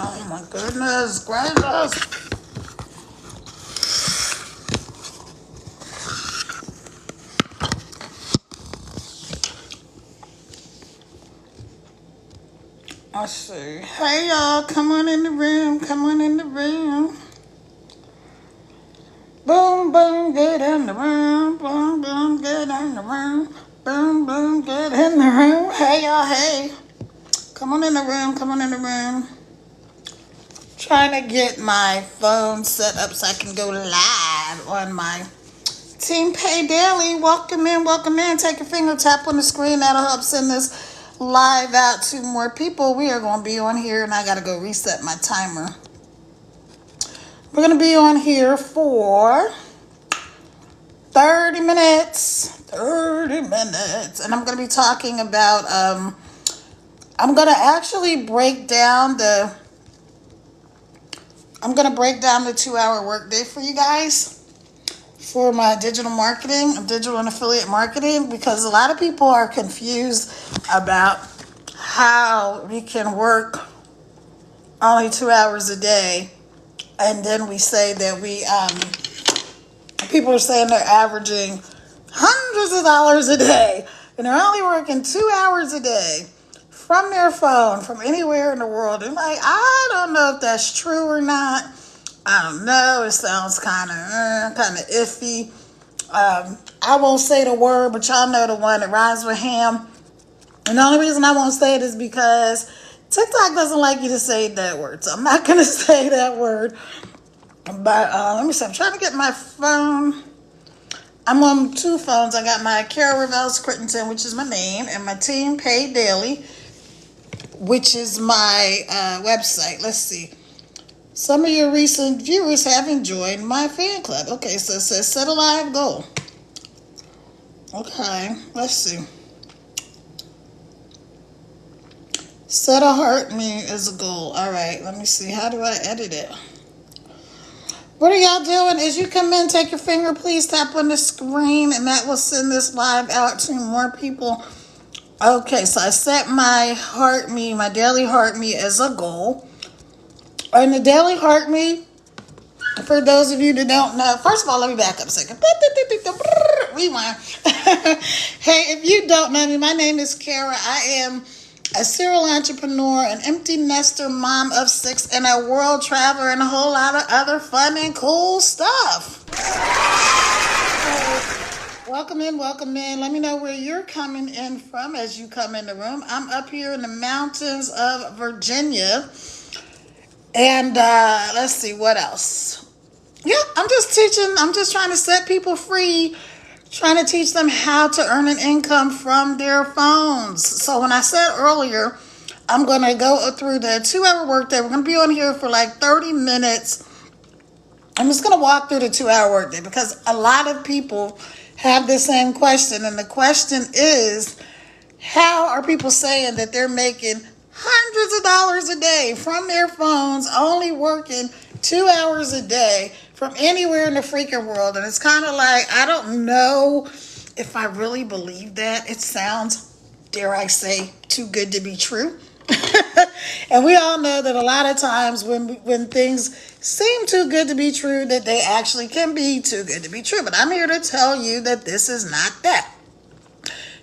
Oh my goodness gracious. Let's see. Hey y'all, come on in the room. Come on in the room. Boom, boom, get in the room. Boom, boom, get in the room. Boom, boom, get in the room. Hey y'all, hey. Come on in the room. Come on in the room. Trying to get my phone set up so I can go live on my Team Pay Daily. Welcome in, welcome in. Take your finger, tap on the screen. That'll help send this live out to more people. We are going to be on here, and I got to go reset my timer. We're going to be on here for 30 minutes. 30 minutes. And I'm going to be talking about, I'm going to actually break down the 2-hour workday for you guys for my digital and affiliate marketing, because a lot of people are confused about how we can work only 2 hours a day, and then we say that people are saying they're averaging hundreds of dollars a day, and they're only working 2 hours a day from their phone, from anywhere in the world. And like, I don't know if that's true or not. I don't know. It sounds kind of iffy. I won't say the word, but y'all know the one that rhymes with ham. And the only reason I won't say it is because TikTok doesn't like you to say that word. So I'm not going to say that word. But let me see. I'm trying to get my phone. I'm on 2 phones. I got my Kara Reveals Crittenton, which is my name, and my Team Pay Daily, which is my website. Let's see. Some of your recent viewers haven't joined my fan club. Okay, so it says set a live goal. Okay, let's see. Set a heart me as a goal. All right, let me see. How do I edit it? What are y'all doing? As you come in, take your finger, please tap on the screen, and that will send this live out to more people. Okay, so I set my daily heart me as a goal. And the daily heart me, for those of you that don't know, first of all, let me back up a second. Rewind. Hey, if you don't know me, my name is Kara. I am a serial entrepreneur, an empty nester, mom of 6, and a world traveler, and a whole lot of other fun and cool stuff. Welcome in, welcome in. Let me know where you're coming in from as you come in the room. I'm up here in the mountains of Virginia. And let's see, what else? Yeah, I'm just trying to set people free, trying to teach them how to earn an income from their phones. So when I said earlier, I'm going to go through the 2-hour workday. We're going to be on here for like 30 minutes. I'm just going to walk through the 2-hour workday because a lot of people have the same question. And the question is, how are people saying that they're making hundreds of dollars a day from their phones, only working 2 hours a day from anywhere in the freaking world? And it's kind of like, I don't know if I really believe that. It sounds, dare I say, too good to be true. And we all know that a lot of times when things seem too good to be true, that they actually can be too good to be true. But I'm here to tell you that this is not that.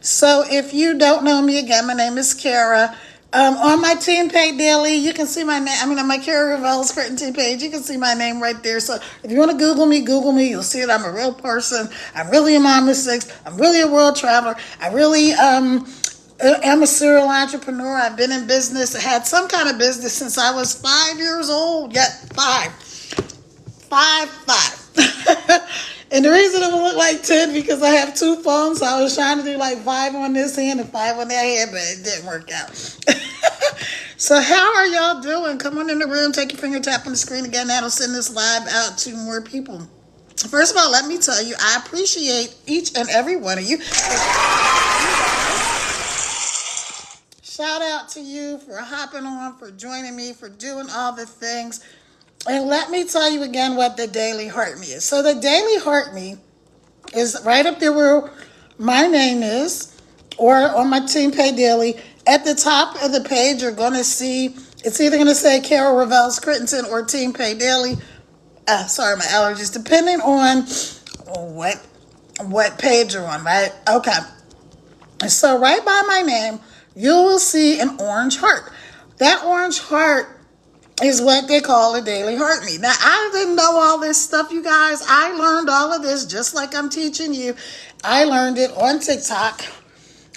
So if you don't know me, again, my name is Kara. On my Team Pay Daily, you can see my name. On my Kara Reveals Crittenton page, you can see my name right there. So if you want to Google me. You'll see that I'm a real person. I'm really a mom of 6. I'm really a world traveler. I really am a serial entrepreneur. I've been in business. I had some kind of business since I was 5 years old. Yeah, 5. And the reason it would look like 10 because I have 2 phones. So I was trying to do like 5 on this hand and 5 on that hand, but it didn't work out. So how are y'all doing? Come on in the room, take your finger, tap on the screen again. That'll send this live out to more people. First of all, let me tell you, I appreciate each and every one of you. Shout out to you for hopping on, for joining me, for doing all the things. And let me tell you again what the Daily Heart Me is. So the Daily Heart Me is right up there where my name is, or on my Team Pay Daily. At the top of the page, you're going to see It's either going to say Carol Revel's Crittenton or Team Pay Daily. Sorry, my allergies. Depending on what page you're on, right? Okay. So right by my name, you will see an orange heart. That orange heart is what they call a daily heart meet. Now, I didn't know all this stuff, you guys. I learned all of this just like I'm teaching you. I learned it on TikTok.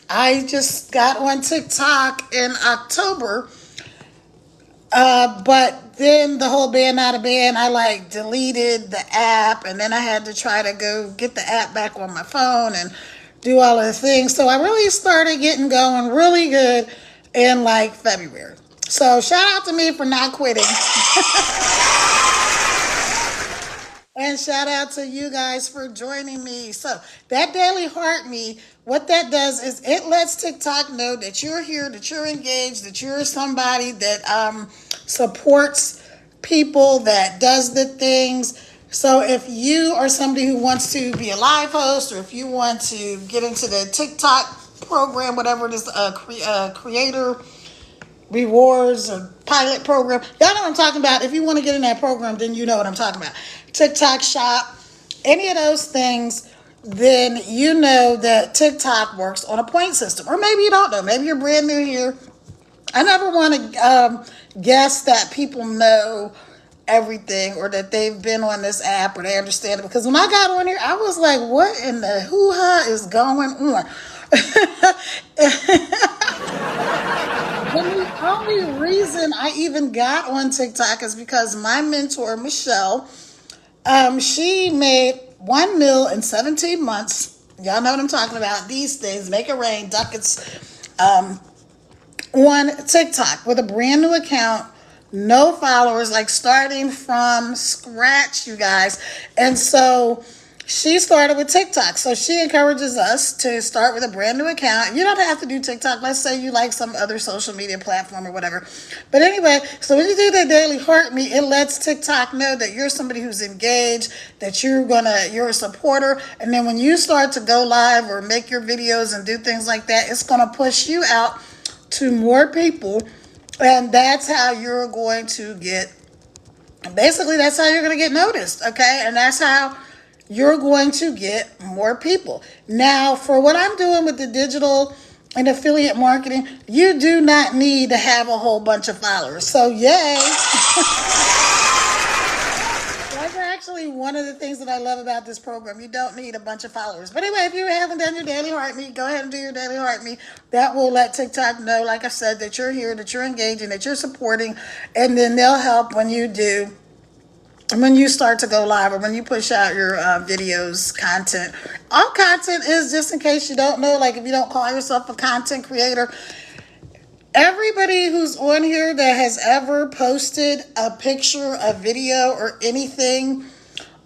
I just got on TikTok in October. But then the whole band out of band, I like deleted the app, and then I had to try to go get the app back on my phone and do all of the things. So I really started getting going really good in like February. So shout out to me for not quitting. And shout out to you guys for joining me. So that daily heart me, what that does is it lets TikTok know that you're here, that you're engaged, that you're somebody that supports people, that does the things. So if you are somebody who wants to be a live host, or if you want to get into the TikTok program, whatever it is, creator rewards or pilot program. Y'all know what I'm talking about. If you want to get in that program, then you know what I'm talking about. TikTok shop, any of those things, then you know that TikTok works on a point system. Or maybe you don't know. Maybe you're brand new here. I never want to guess that people know everything or that they've been on this app or they understand it. Because when I got on here, I was like, what in the hoo-ha is going on? The only reason I even got on TikTok is because my mentor, Michelle, she made 1 mil in 17 months. Y'all know what I'm talking about. These things, make it rain, ducats, on TikTok with a brand new account, no followers, like starting from scratch, you guys. And so she started with TikTok. So she encourages us to start with a brand new account. You don't have to do TikTok. Let's say you like some other social media platform or whatever. But anyway, so when you do the daily heart me, it lets TikTok know that you're somebody who's engaged, that you're a supporter. And then when you start to go live or make your videos and do things like that, it's gonna push you out to more people. And that's how you're going to get, basically that's how you're going to get noticed, okay? And that's how you're going to get more people. Now, for what I'm doing with the digital and affiliate marketing, you do not need to have a whole bunch of followers. So yay. That's actually one of the things that I love about this program. You don't need a bunch of followers. But anyway, if you haven't done your daily heart me, go ahead and do your daily heart me. That will let TikTok know, like I said, that you're here, that you're engaging, that you're supporting, and then they'll help when you do. When you start to go live or when you push out your videos, content. All content is, just in case you don't know, like if you don't call yourself a content creator, everybody who's on here that has ever posted a picture, a video, or anything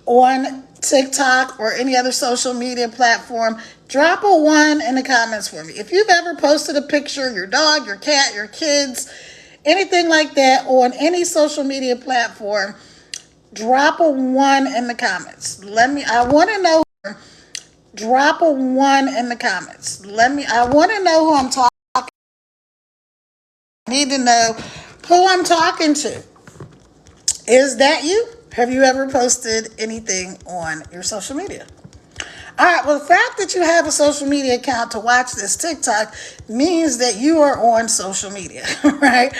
on TikTok or any other social media platform, drop a 1 in the comments for me. If you've ever posted a picture, your dog, your cat, your kids, anything like that on any social media platform, drop a 1 in the comments. I want to know. Drop a 1 in the comments. I want to know who I'm talking. I need to know who I'm talking to. Is that you? Have you ever posted anything on your social media? All right, well, the fact that you have a social media account to watch this TikTok means that you are on social media, right?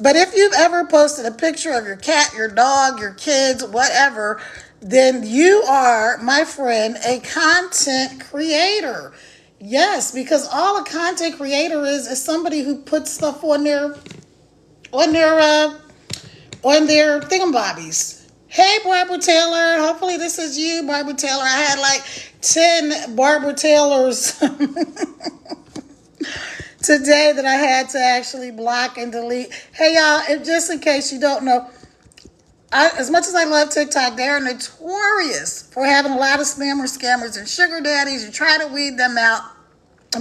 But if you've ever posted a picture of your cat, your dog, your kids, whatever, then you are, my friend, a content creator. Yes, because all a content creator is somebody who puts stuff on their thingamabobbies. Hey, Barbara Taylor. Hopefully this is you, Barbara Taylor. I had like 10 Barbara Taylors today that I had to actually block and delete. Hey, y'all, just in case you don't know, as much as I love TikTok, they are notorious for having a lot of spammers, scammers, and sugar daddies. You try to weed them out,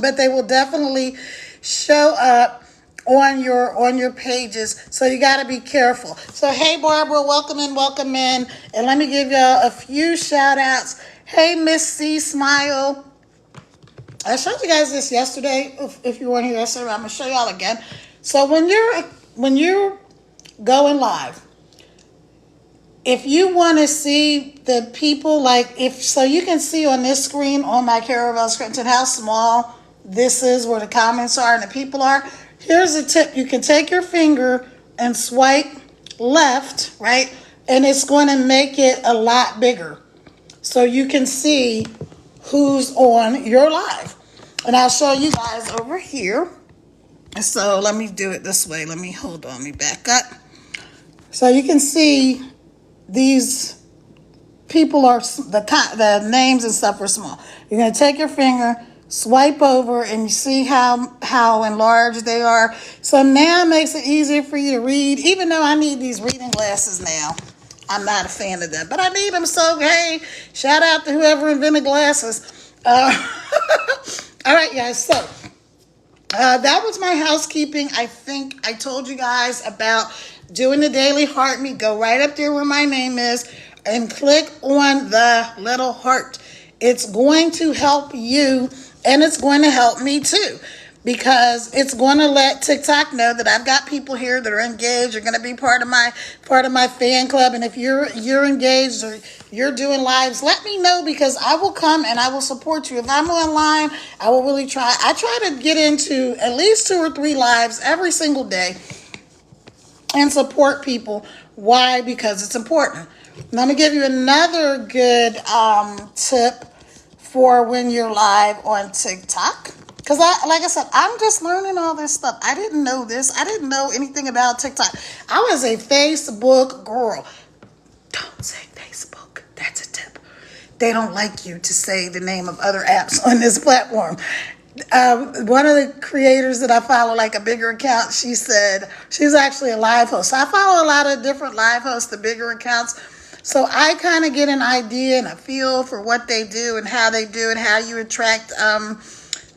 but they will definitely show up on your pages, so you got to be careful. So hey, Barbara, welcome in, and let me give y'all a few shout outs. Hey, Miss C Smile. I showed you guys this yesterday. If you weren't here yesterday, I'm gonna show y'all again. So when you're when you're going live, if you want to see the people, like if so, you can see on this screen on my Caravel Scranton how small this is, where the comments are and the people are. Here's a tip: you can take your finger and swipe left, right, and it's going to make it a lot bigger, so you can see who's on your live. And I'll show you guys over here. So let me do it this way. Let me back up. So you can see these people are the names and stuff are small. You're going to take your finger, swipe over, and you see how enlarged they are. So now it makes it easier for you to read, even though I need these reading glasses now. I'm not a fan of them, but I need them. So hey, shout out to whoever invented glasses. All right, guys. So that was my housekeeping. I think I told you guys about doing the daily heart me. Go right up there where my name is and click on the little heart. It's going to help you, and it's going to help me too, because it's going to let TikTok know that I've got people here that are engaged. You're going to be part of my fan club, and if you're engaged or you're doing lives, let me know, because I will come and I will support you. If I'm online, I will really try. I try to get into at least 2 or 3 lives every single day and support people. Why? Because it's important. Let me give you another good tip for when you're live on TikTok. Because like I said, I'm just learning all this stuff. I didn't know this. I didn't know anything about TikTok. I was a Facebook girl. Don't say Facebook. That's a tip. They don't like you to say the name of other apps on this platform. One of the creators that I follow, like a bigger account, she said, she's actually a live host. I follow a lot of different live hosts, the bigger accounts. So I kind of get an idea and a feel for what they do and how they do it, how you attract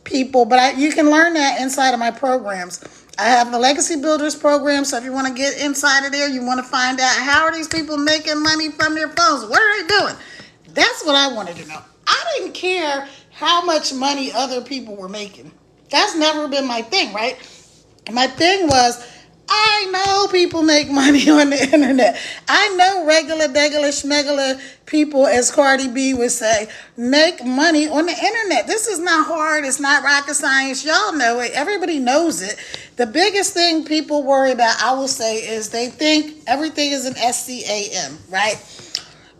people. But you can learn that inside of my programs. I have the Legacy Builders program, so if you want to get inside of there, you want to find out how are these people making money from their phones? What are they doing? That's what I wanted to know. I didn't care how much money other people were making. That's never been my thing, right? My thing was, I know people make money on the internet. I know regular, degular, schmegular people, as Cardi B would say, make money on the internet. This is not hard. It's not rocket science. Y'all know it. Everybody knows it. The biggest thing people worry about, I will say, is they think everything is an SCAM, right?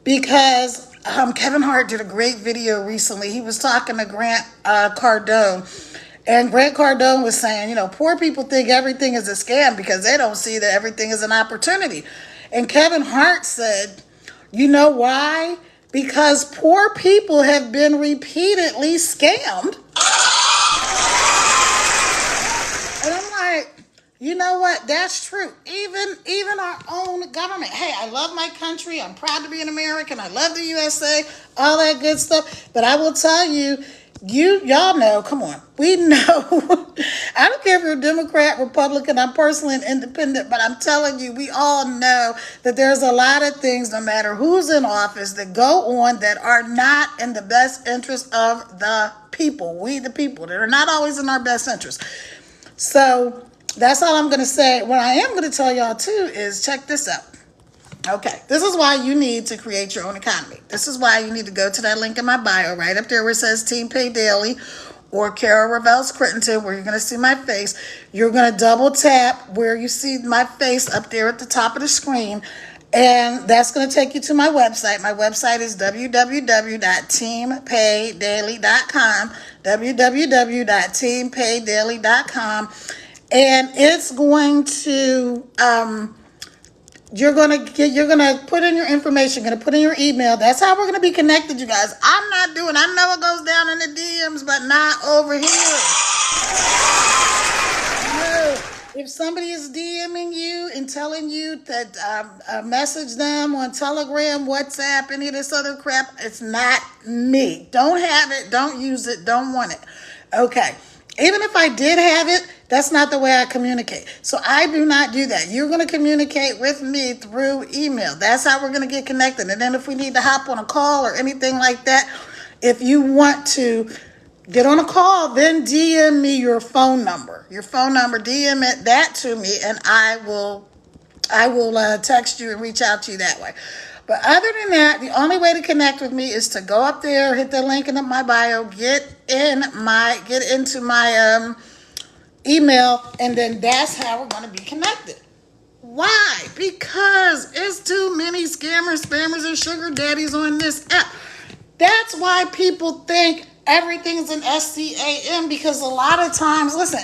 Because Kevin Hart did a great video recently. He was talking to Grant Cardone. And Grant Cardone was saying, poor people think everything is a scam because they don't see that everything is an opportunity. And Kevin Hart said, you know why? Because poor people have been repeatedly scammed. And I'm like, you know what? That's true. Even our own government. Hey, I love my country. I'm proud to be an American. I love the USA, all that good stuff. But I will tell you, y'all know, come on, we know. I don't care if you're a Democrat, Republican, I'm personally an independent, but I'm telling you, we all know that there's a lot of things, no matter who's in office, that go on that are not in the best interest of the people. We, the people, that are not always in our best interest. So that's all I'm going to say. What I am going to tell y'all too is check this out. Okay, this is why you need to create your own economy. This is why you need to go to that link in my bio, right up there where it says Team Pay Daily or Cara Ravel Scranton, where you're going to see my face. You're going to double tap where you see my face up there at the top of the screen, and that's going to take you to my website. My website is www.teampaydaily.com, www.teampaydaily.com, and it's going to... You're gonna put in your information, gonna put in your email. That's how we're gonna be connected, you guys. I know it goes down in the DMs, but not over here. No. If somebody is DMing you and telling you that message them on Telegram, WhatsApp, any of this other crap, it's not me. Don't have it, don't use it, don't want it. Okay. Even if I did have it, that's not the way I communicate. So I do not do that. You're going to communicate with me through email. That's how we're going to get connected. And then if we need to hop on a call or anything like that, if you want to Get on a call, then DM me your phone number. DM that to me, and I will text you and reach out to you that way. But other than that, the only way to connect with me is to go up there, hit the link in my bio, get into my email, and then that's how we're going to be connected. Why? Because it's too many scammers, spammers, and sugar daddies on this app. That's why people think everything's an SCAM, because a lot of times, listen,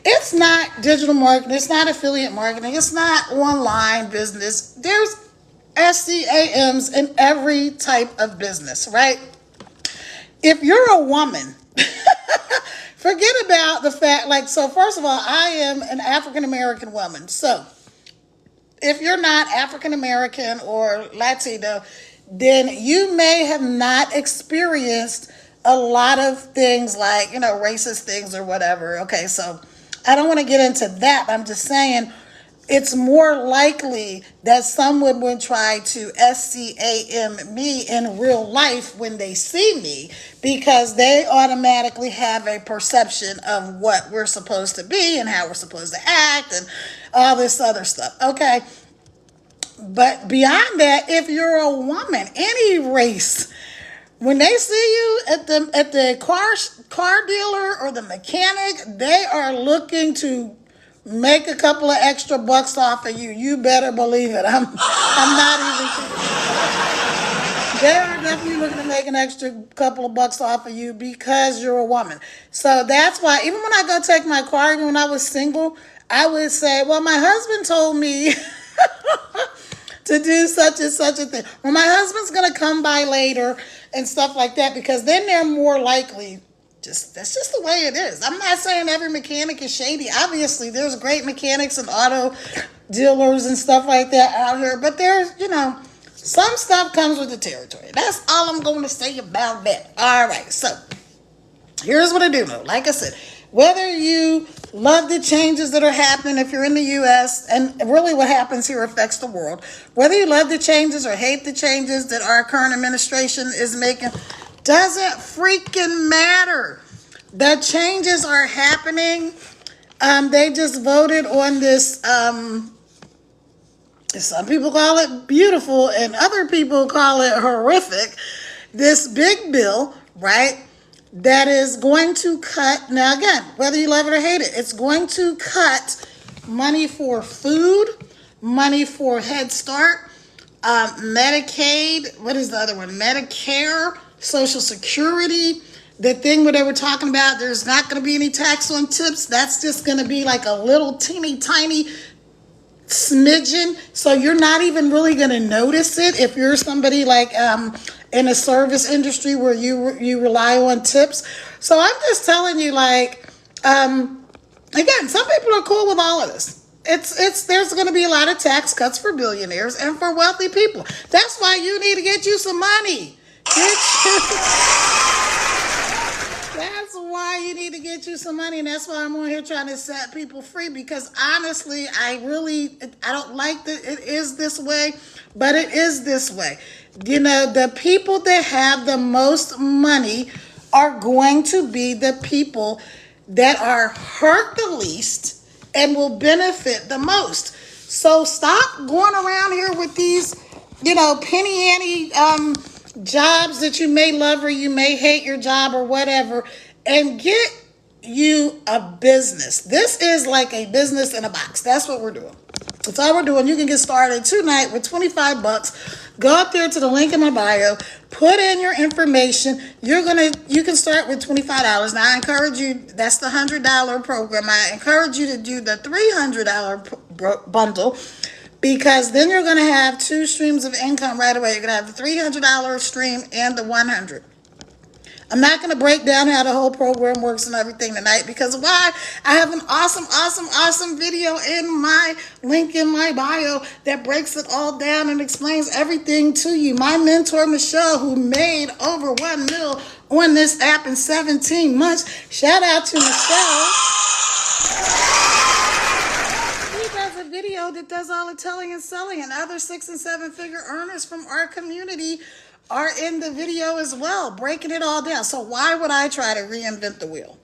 it's not digital marketing, it's not affiliate marketing, it's not online business. There's SCAMs in every type of business, right? If you're a woman, forget about the fact, so first of all, I am an African American woman. So if you're not African American or Latino, then you may have not experienced a lot of things like, racist things or whatever. Okay, so I don't want to get into that. I'm just saying it's more likely that someone would try to SCAM me in real life when they see me, because they automatically have a perception of what we're supposed to be and how we're supposed to act and all this other stuff. Okay. But beyond that, if you're a woman, any race, when they see you at the car dealer or the mechanic, they are looking to make a couple of extra bucks off of you. You better believe it. I'm not even kidding. They are definitely looking to make an extra couple of bucks off of you because you're a woman. So that's why even when I go take my car, even when I was single, I would say, well, my husband told me to do such and such a thing. Well, my husband's going to come by later and stuff like that, because then they're more likely. That's just the way it is. I'm not saying every mechanic is shady. Obviously, there's great mechanics and auto dealers and stuff like that out here. But there's, some stuff comes with the territory. That's all I'm going to say about that. All right, so here's what I do know. Like I said, whether you love the changes that are happening if you're in the U.S., and really what happens here affects the world, whether you love the changes or hate the changes that our current administration is making, doesn't freaking matter. The changes are happening. They just voted on this. Some people call it beautiful and other people call it horrific. This big bill, right? That is going to cut, now again, whether you love it or hate it, it's going to cut money for food, money for Head Start, Medicaid, what is the other one? Medicare, Social Security, the thing where they were talking about there's not going to be any tax on tips. That's just going to be like a little teeny tiny smidgen. So you're not even really going to notice it if you're somebody like in a service industry where you rely on tips. So I'm just telling you, again, some people are cool with all of this. There's going to be a lot of tax cuts for billionaires and for wealthy people. That's why you need to get you some money. That's why you need to get you some money, and that's why I'm on here trying to set people free, because honestly, I don't like that it is this way, but it is this way. The people that have the most money are going to be the people that are hurt the least and will benefit the most. So stop going around here with these, penny ante jobs that you may love or you may hate your job or whatever, and get you a business. This is like a business in a box. That's what we're doing. That's all we're doing. You can get started tonight with $25. Go up there to the link in my bio, put in your information. You can start with $25. Now I encourage you, that's the $100 program. I encourage you to do the $300 bundle, because then you're going to have two streams of income right away. You're going to have the $300 stream and the $100. I'm not going to break down how the whole program works and everything tonight, because why? I have an awesome video in my link in my bio that breaks it all down and explains everything to you. My mentor, Michelle, who made over $1 million on this app in 17 months. Shout out to Michelle. A video that does all the telling and selling, and other 6- and 7-figure earners from our community are in the video as well, breaking it all down. So why would I try to reinvent the wheel?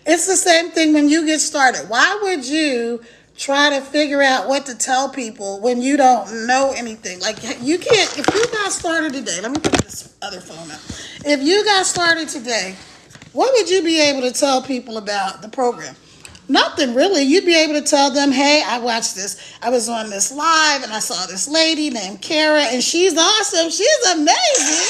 It's the same thing when you get started. Why would you try to figure out what to tell people when you don't know anything? Like, you can't, if you got started today, let me put this other phone up. If you got started today, what would you be able to tell people about the program? Nothing really. You'd be able to tell them, hey, I watched this. I was on this live and I saw this lady named Kara and she's awesome. She's amazing.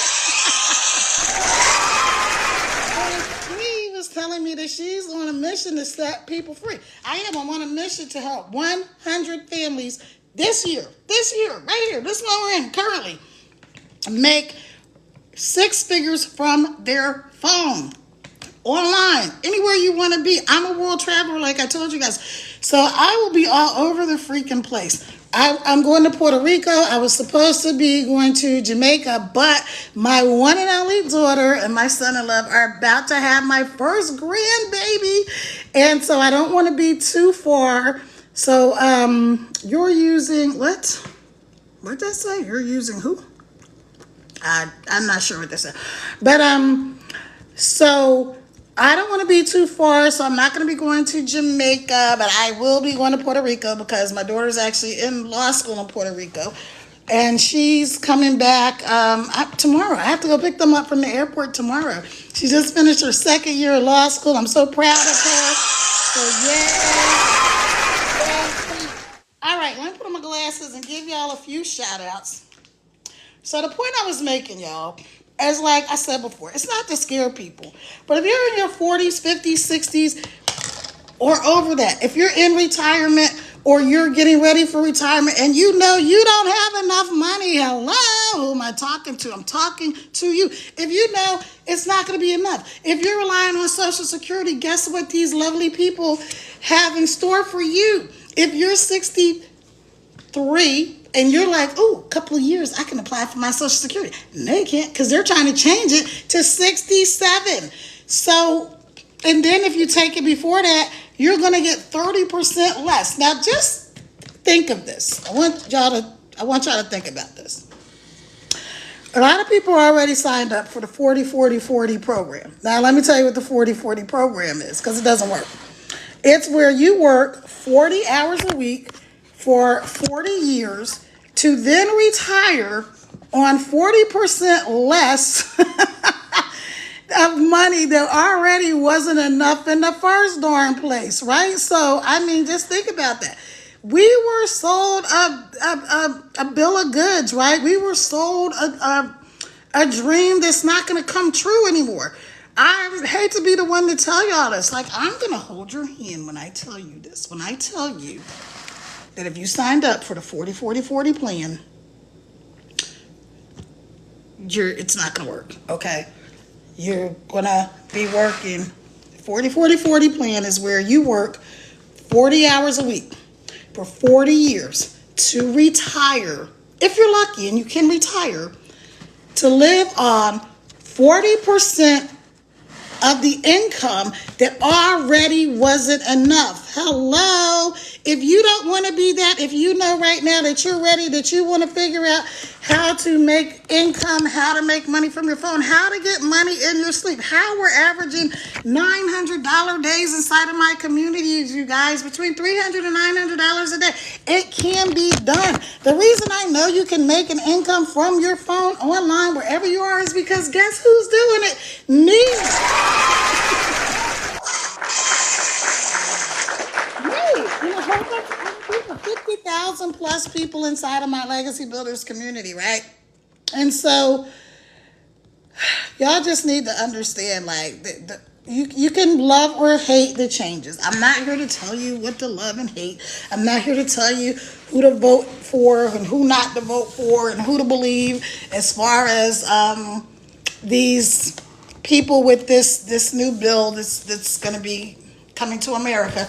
She was telling me that she's on a mission to set people free. I am on a mission to help 100 families this year, right here, this one we're in currently, make 6 figures from their phone. Online, anywhere you want to be. I'm a world traveler, like I told you guys. So I will be all over the freaking place. I'm going to Puerto Rico. I was supposed to be going to Jamaica, but my one and only daughter and my son-in-law are about to have my first grandbaby. And so I don't want to be too far. So you're using, what? What did that say? You're using who? I'm not sure what that said. But so I don't want to be too far, so I'm not going to be going to Jamaica, but I will be going to Puerto Rico because my daughter's actually in law school in Puerto Rico, and she's coming back tomorrow. I have to go pick them up from the airport tomorrow. She just finished her 2nd year of law school. I'm so proud of her. So, yay. All right, let me put on my glasses and give y'all a few shout-outs. So the point I was making, y'all, as like I said before, it's not to scare people. But if you're in your 40s, 50s, 60s, or over that, if you're in retirement or you're getting ready for retirement and you know you don't have enough money, hello, who am I talking to? I'm talking to you. If you know it's not going to be enough, if you're relying on Social Security, guess what these lovely people have in store for you? If you're 63, and you're like, oh, a couple of years, I can apply for my Social Security. No, you can't, because they're trying to change it to 67. So, and then if you take it before that, you're going to get 30% less. Now, just think of this. I want y'all to think about this. A lot of people are already signed up for the 40-40-40 program. Now, let me tell you what the 40-40 program is, because it doesn't work. It's where you work 40 hours a week for 40 years to then retire on 40% less of money that already wasn't enough in the first darn place, right? So, I mean, just think about that. We were sold a bill of goods, right? We were sold a dream that's not going to come true anymore. I hate to be the one to tell y'all this. Like, I'm going to hold your hand when I tell you this. When I tell you that if you signed up for the 40-40-40 plan, it's not going to work, okay? You're going to be working. 40-40-40 plan is where you work 40 hours a week for 40 years to retire, if you're lucky and you can retire, to live on 40% of the income that already wasn't enough. Hello? If you don't want to be that, if you know right now that you're ready, that you want to figure out how to make income, how to make money from your phone, how to get money in your sleep, how we're averaging $900 days inside of my communities, you guys, between $300 and $900 a day. It can be done. The reason I know you can make an income from your phone online wherever you are is because guess who's doing it? Me. 50,000 plus people inside of my Legacy Builders community, right? And so y'all just need to understand, like, you can love or hate the changes. I'm not here to tell you what to love and hate. I'm not here to tell you who to vote for and who not to vote for and who to believe as far as these people with this new bill that's going to be coming to America.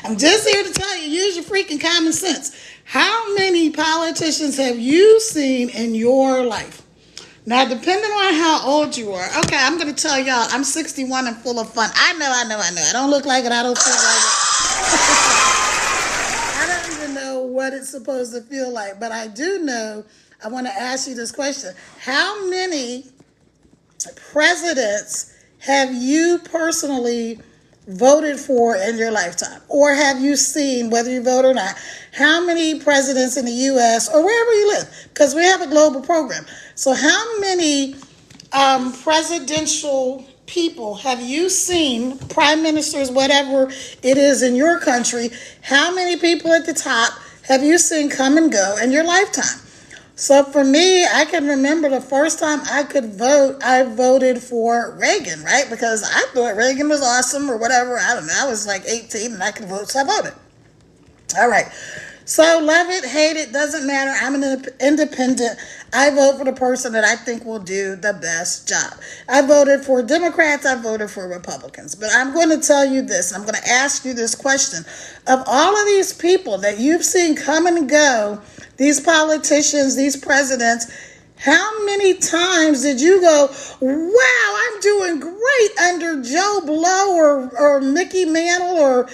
I'm just here to tell you, use your freaking common sense. How many politicians have you seen in your life? Now, depending on how old you are, okay, I'm going to tell y'all, I'm 61 and full of fun. I know. I don't look like it. I don't feel like it. I don't even know what it's supposed to feel like, but I do know I want to ask you this question. How many presidents have you personally voted for in your lifetime? Or have you seen, whether you vote or not, how many presidents in the U.S. or wherever you live? Because we have a global program. So how many presidential people have you seen, prime ministers, whatever it is in your country, how many people at the top have you seen come and go in your lifetime? So for me, I can remember the first time I could vote, I voted for Reagan, right? Because I thought Reagan was awesome or whatever. I don't know. I was like 18 and I could vote, so I voted. All right. So love it, hate it, doesn't matter. I'm an independent. I vote for the person that I think will do the best job. I voted for Democrats. I voted for Republicans. But I'm going to tell you this. I'm going to ask you this question. Of all of these people that you've seen come and go, these politicians, these presidents, how many times did you go, wow, I'm doing great under Joe Blow or Mickey Mantle or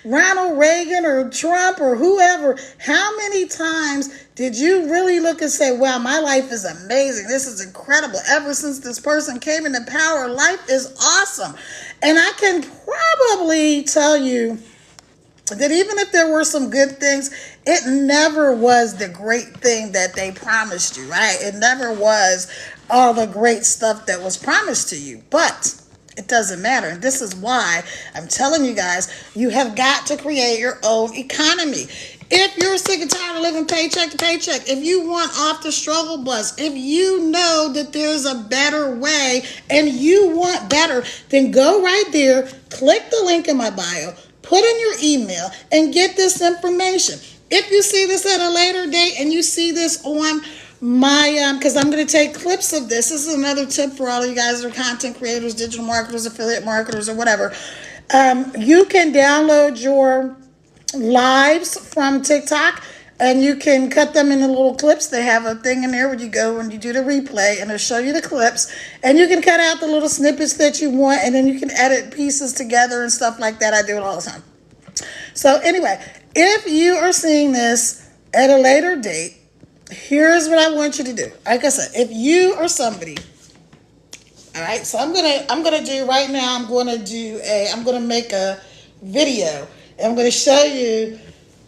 Ronald Reagan or Trump or whoever? How many times did you really look and say, wow, my life is amazing. This is incredible. Ever since this person came into power, life is awesome. And I can probably tell you that even if there were some good things, it never was the great thing that they promised you, right? It never was all the great stuff that was promised to you. But it doesn't matter. And this is why I'm telling you guys, you have got to create your own economy. If you're sick and tired of living paycheck to paycheck, if you want off the struggle bus, if you know that there's a better way and you want better, then go right there, click the link in my bio, put in your email, and get this information. If you see this at a later date and you see this on my, because I'm going to take clips of this. This is another tip for all of you guys that are content creators, digital marketers, affiliate marketers, or whatever. You can download your lives from TikTok and you can cut them into little clips. They have a thing in there where you go and you do the replay and it'll show you the clips, and you can cut out the little snippets that you want, and then you can edit pieces together and stuff like that. I do it all the time. So anyway, if you are seeing this at a later date, here's what I want you to do. Like I said, if you are somebody, all right, so I'm gonna do right now, I'm gonna make a video, and I'm gonna show you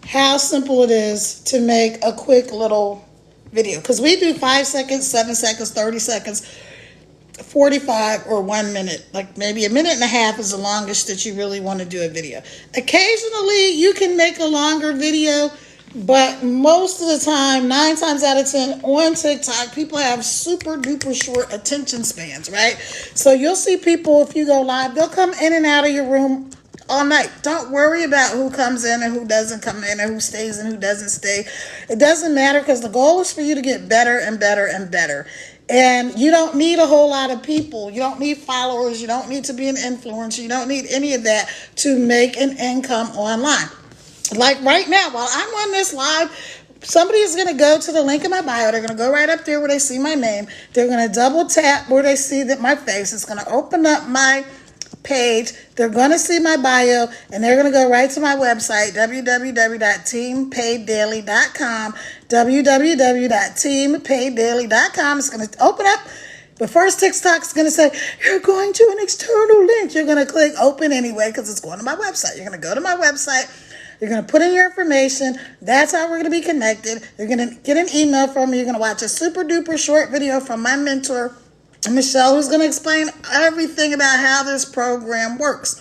how simple it is to make a quick little video. Because we do 5 seconds, 7 seconds, 30 seconds, 45 or 1 minute. Like maybe a minute and a half is the longest that you really want to do a video. Occasionally you can make a longer video, but most of the time, 9 times out of 10 on TikTok, people have super duper short attention spans, right? So you'll see people, if you go live, they'll come in and out of your room all night. Don't worry about who comes in and who doesn't come in and who stays and who doesn't stay. It doesn't matter, because the goal is for you to get better and better and better. And you don't need a whole lot of people. You don't need followers. You don't need to be an influencer. You don't need any of that to make an income online. Like right now, while I'm on this live, somebody is going to go to the link in my bio. They're going to go right up there where they see my name. They're going to double tap where they see that my face. It's going to open up my page. They're going to see my bio, and they're going to go right to my website, www.teampaiddaily.com, www.teampaiddaily.com. It's going to open up, but first TikTok's going to say, you're going to an external link. You're going to click open anyway, because it's going to my website. You're going to go to my website. You're going to put in your information. That's how we're going to be connected. You're going to get an email from me. You're going to watch a super duper short video from my mentor, Michelle, who's going to explain everything about how this program works.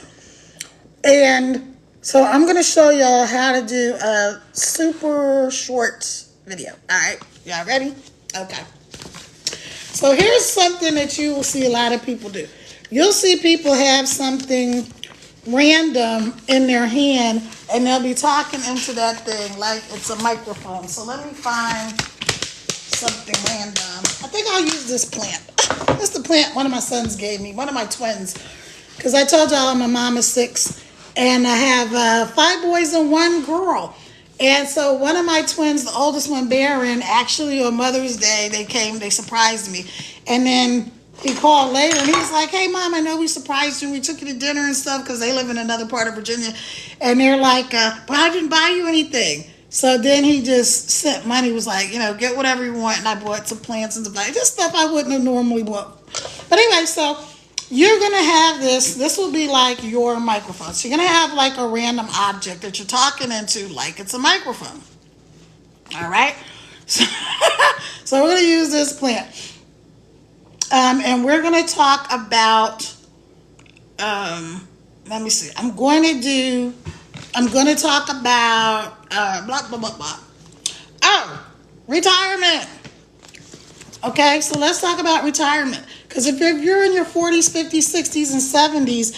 And so I'm going to show y'all how to do a super short video. All right, y'all ready? Okay. So here's something that you will see a lot of people do. You'll see people have something random in their hand, and they'll be talking into that thing like it's a microphone. So let me find something random. I think I'll use this plant. This is the plant one of my sons gave me, one of my twins. Because I told y'all I'm a mom of 6, and I have 5 boys and 1 girl. And so one of my twins, the oldest one, Barron, actually on Mother's Day, they surprised me. And then he called later, and he was like, hey, Mom, I know we surprised you. We took you to dinner and stuff, because they live in another part of Virginia. And they're like, but I didn't buy you anything. So then he just sent money, was like, get whatever you want. And I bought some plants and some like just stuff I wouldn't have normally bought. But anyway, so you're going to have this. This will be like your microphone. So you're going to have like a random object that you're talking into like it's a microphone. All right. So, so we're going to use this plant. And we're going to talk about, let me see. I'm going to talk about, blah, blah, blah, blah. Oh, retirement. Okay, so let's talk about retirement. Because if you're in your 40s, 50s, 60s, and 70s,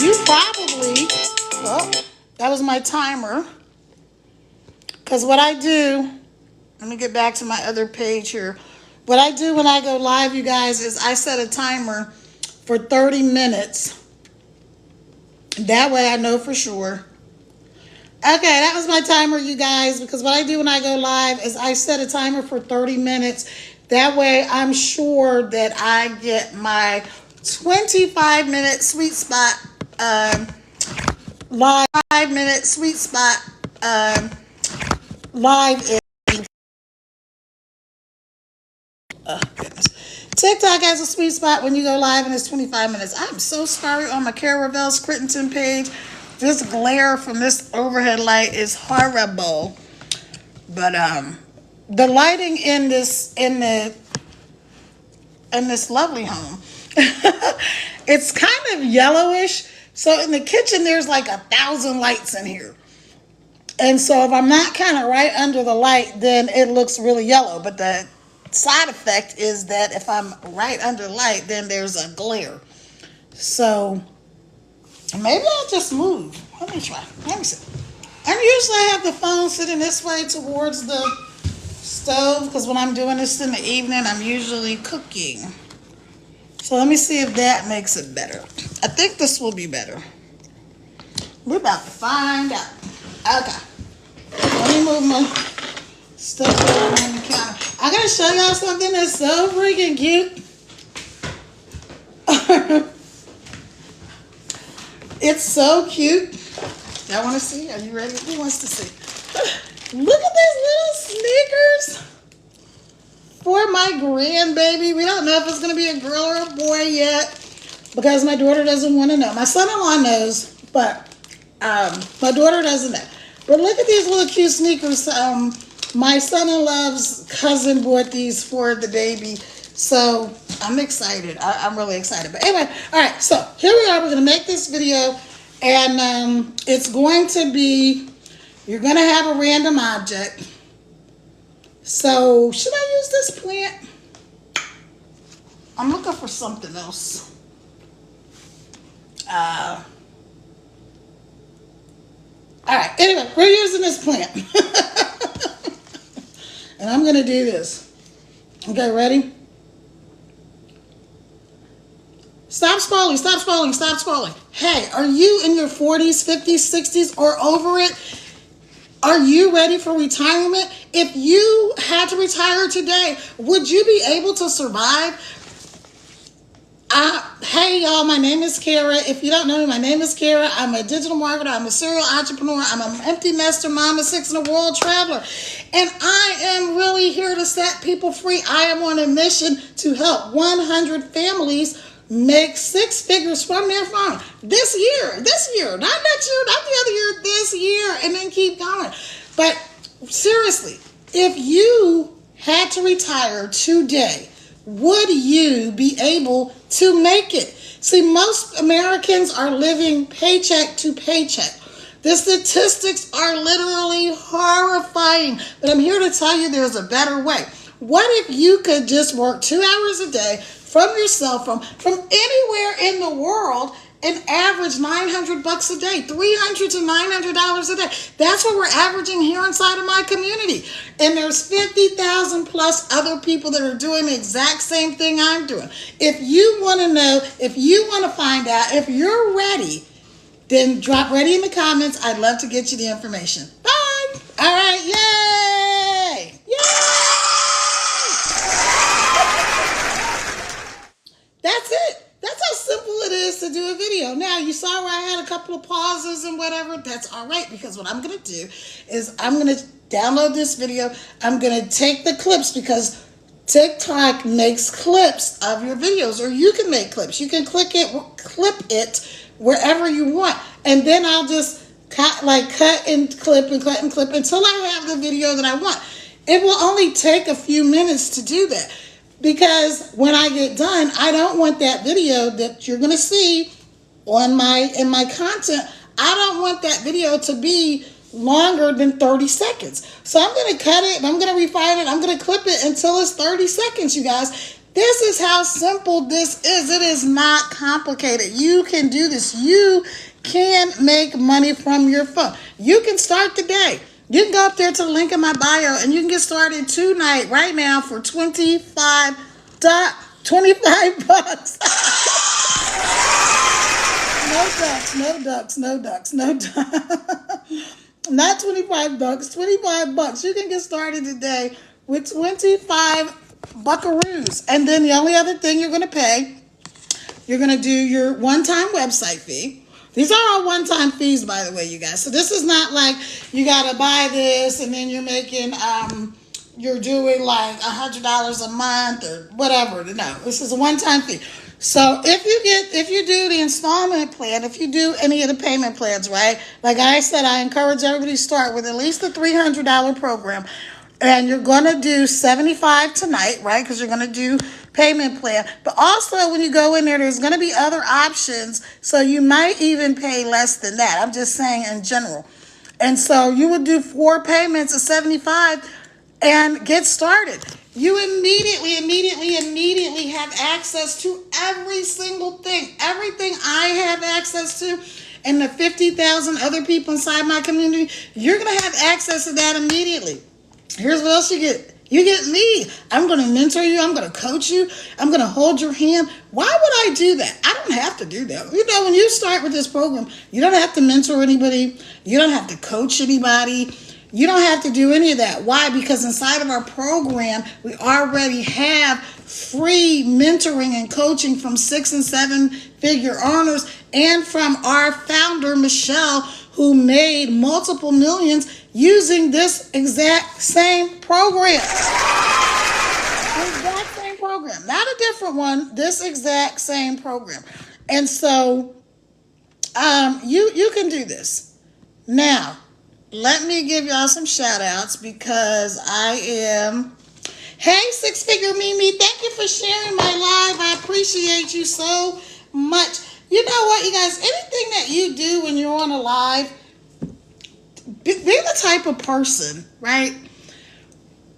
you probably, that was my timer. Because what I do, let me get back to my other page here. What I do when I go live, you guys, is I set a timer for 30 minutes. That way I know for sure. Okay, that was my timer, you guys, because what I do when I go live is I set a timer for 30 minutes. That way I'm sure that I get my 25-minute sweet spot live, 5-minute sweet spot live. Goodness. TikTok has a sweet spot when you go live and it's 25 minutes. I'm so sorry on my Caravel's Crittenton page. This glare from this overhead light is horrible. But the lighting in this lovely home, it's kind of yellowish. So in the kitchen there's like 1,000 lights in here. And so if I'm not kind of right under the light, then it looks really yellow. But the side effect is that if I'm right under light, then there's a glare. So maybe I'll just move. Let me try. Let me see. And usually I have the phone sitting this way towards the stove because when I'm doing this in the evening, I'm usually cooking. So let me see if that makes it better. I think this will be better. We're about to find out. Okay. Let me move my stuff over on the counter. I gotta show y'all something that's so freaking cute. It's so cute. Y'all want to see? Are you ready? Who wants to see? Look at these little sneakers for my grandbaby. We don't know if it's going to be a girl or a boy yet because my daughter doesn't want to know. My son-in-law knows, but my daughter doesn't know. But look at these little cute sneakers. My son-in-law's cousin bought these for the baby. So I'm excited. I'm really excited. But anyway, all right. So here we are. We're going to make this video. And it's going to be, you're going to have a random object. So should I use this plant? I'm looking for something else. All right. Anyway, we're using this plant. And I'm going to do this. Okay, ready? Stop scrolling, stop scrolling, stop scrolling. Hey, are you in your 40s, 50s, 60s, or over it? Are you ready for retirement? If you had to retire today, would you be able to survive? Hey, y'all, my name is Kara. If you don't know me, my name is Kara. I'm a digital marketer. I'm a serial entrepreneur. I'm an empty nester, mom of 6, and a world traveler. And I am really here to set people free. I am on a mission to help 100 families make 6 figures from their phone this year, not next year, not the other year, this year, and then keep going. But seriously, if you had to retire today, would you be able to make it? See, most Americans are living paycheck to paycheck. The statistics are literally horrifying, but I'm here to tell you there's a better way. What if you could just work 2 hours a day from your cell phone, from anywhere in the world, and average $900 a day, $300 to $900 a day? That's what we're averaging here inside of my community. And there's 50,000 plus other people that are doing the exact same thing I'm doing. If you want to know, if you want to find out, if you're ready, then drop ready in the comments. I'd love to get you the information. Bye. All right. Yay. Yay. That's it. That's how simple it is to do a video. Now, you saw where I had a couple of pauses and whatever, that's all right, because what I'm going to do is I'm going to download this video. I'm going to take the clips, because TikTok makes clips of your videos, or you can make clips. You can clip it wherever you want. And then I'll just cut and clip until I have the video that I want. It will only take a few minutes to do that, because when I get done, I don't want that video that you're going to see in my content. I don't want that video to be longer than 30 seconds. So I'm going to cut it, and I'm going to refine it. I'm going to clip it until it's 30 seconds, you guys. This is how simple this is. It is not complicated. You can do this. You can make money from your phone. You can start today. You can go up there to the link in my bio, and you can get started tonight, right now, for 25 bucks. No ducks. Not 25 bucks, 25 bucks. You can get started today with 25 buckaroos. And then the only other thing you're going to pay, you're going to do your one-time website fee. These are all one-time fees, by the way, you guys. So this is not like you got to buy this and then you're making, you're doing like $100 a month or whatever. No, this is a one-time fee. So if you do the installment plan, if you do any of the payment plans, right? Like I said, I encourage everybody to start with at least a $300 program. And you're going to do $75 tonight, right? Because you're going to do payment plan. But also when you go in there's going to be other options. So you might even pay less than that. I'm just saying in general. And so you would do 4 payments of $75 and get started. You immediately have access to every single thing. Everything I have access to, and the 50,000 other people inside my community, you're going to have access to that immediately. Here's what else you get. You get me. I'm going to mentor you. I'm going to coach you. I'm going to hold your hand. Why would I do that? I don't have to do that. You know, when you start with this program, you don't have to mentor anybody. You don't have to coach anybody. You don't have to do any of that. Why? Because inside of our program, we already have free mentoring and coaching from 6- and 7-figure earners, and from our founder, Michelle, who made multiple millions using this exact same program. Exact same program. Not a different one. This exact same program. And so you can do this. Now, let me give y'all some shout outs, because I am... Hey, 6-figure Mimi, thank you for sharing my live. I appreciate you so much. You know what, you guys, anything that you do when you're on a live, be the type of person, right,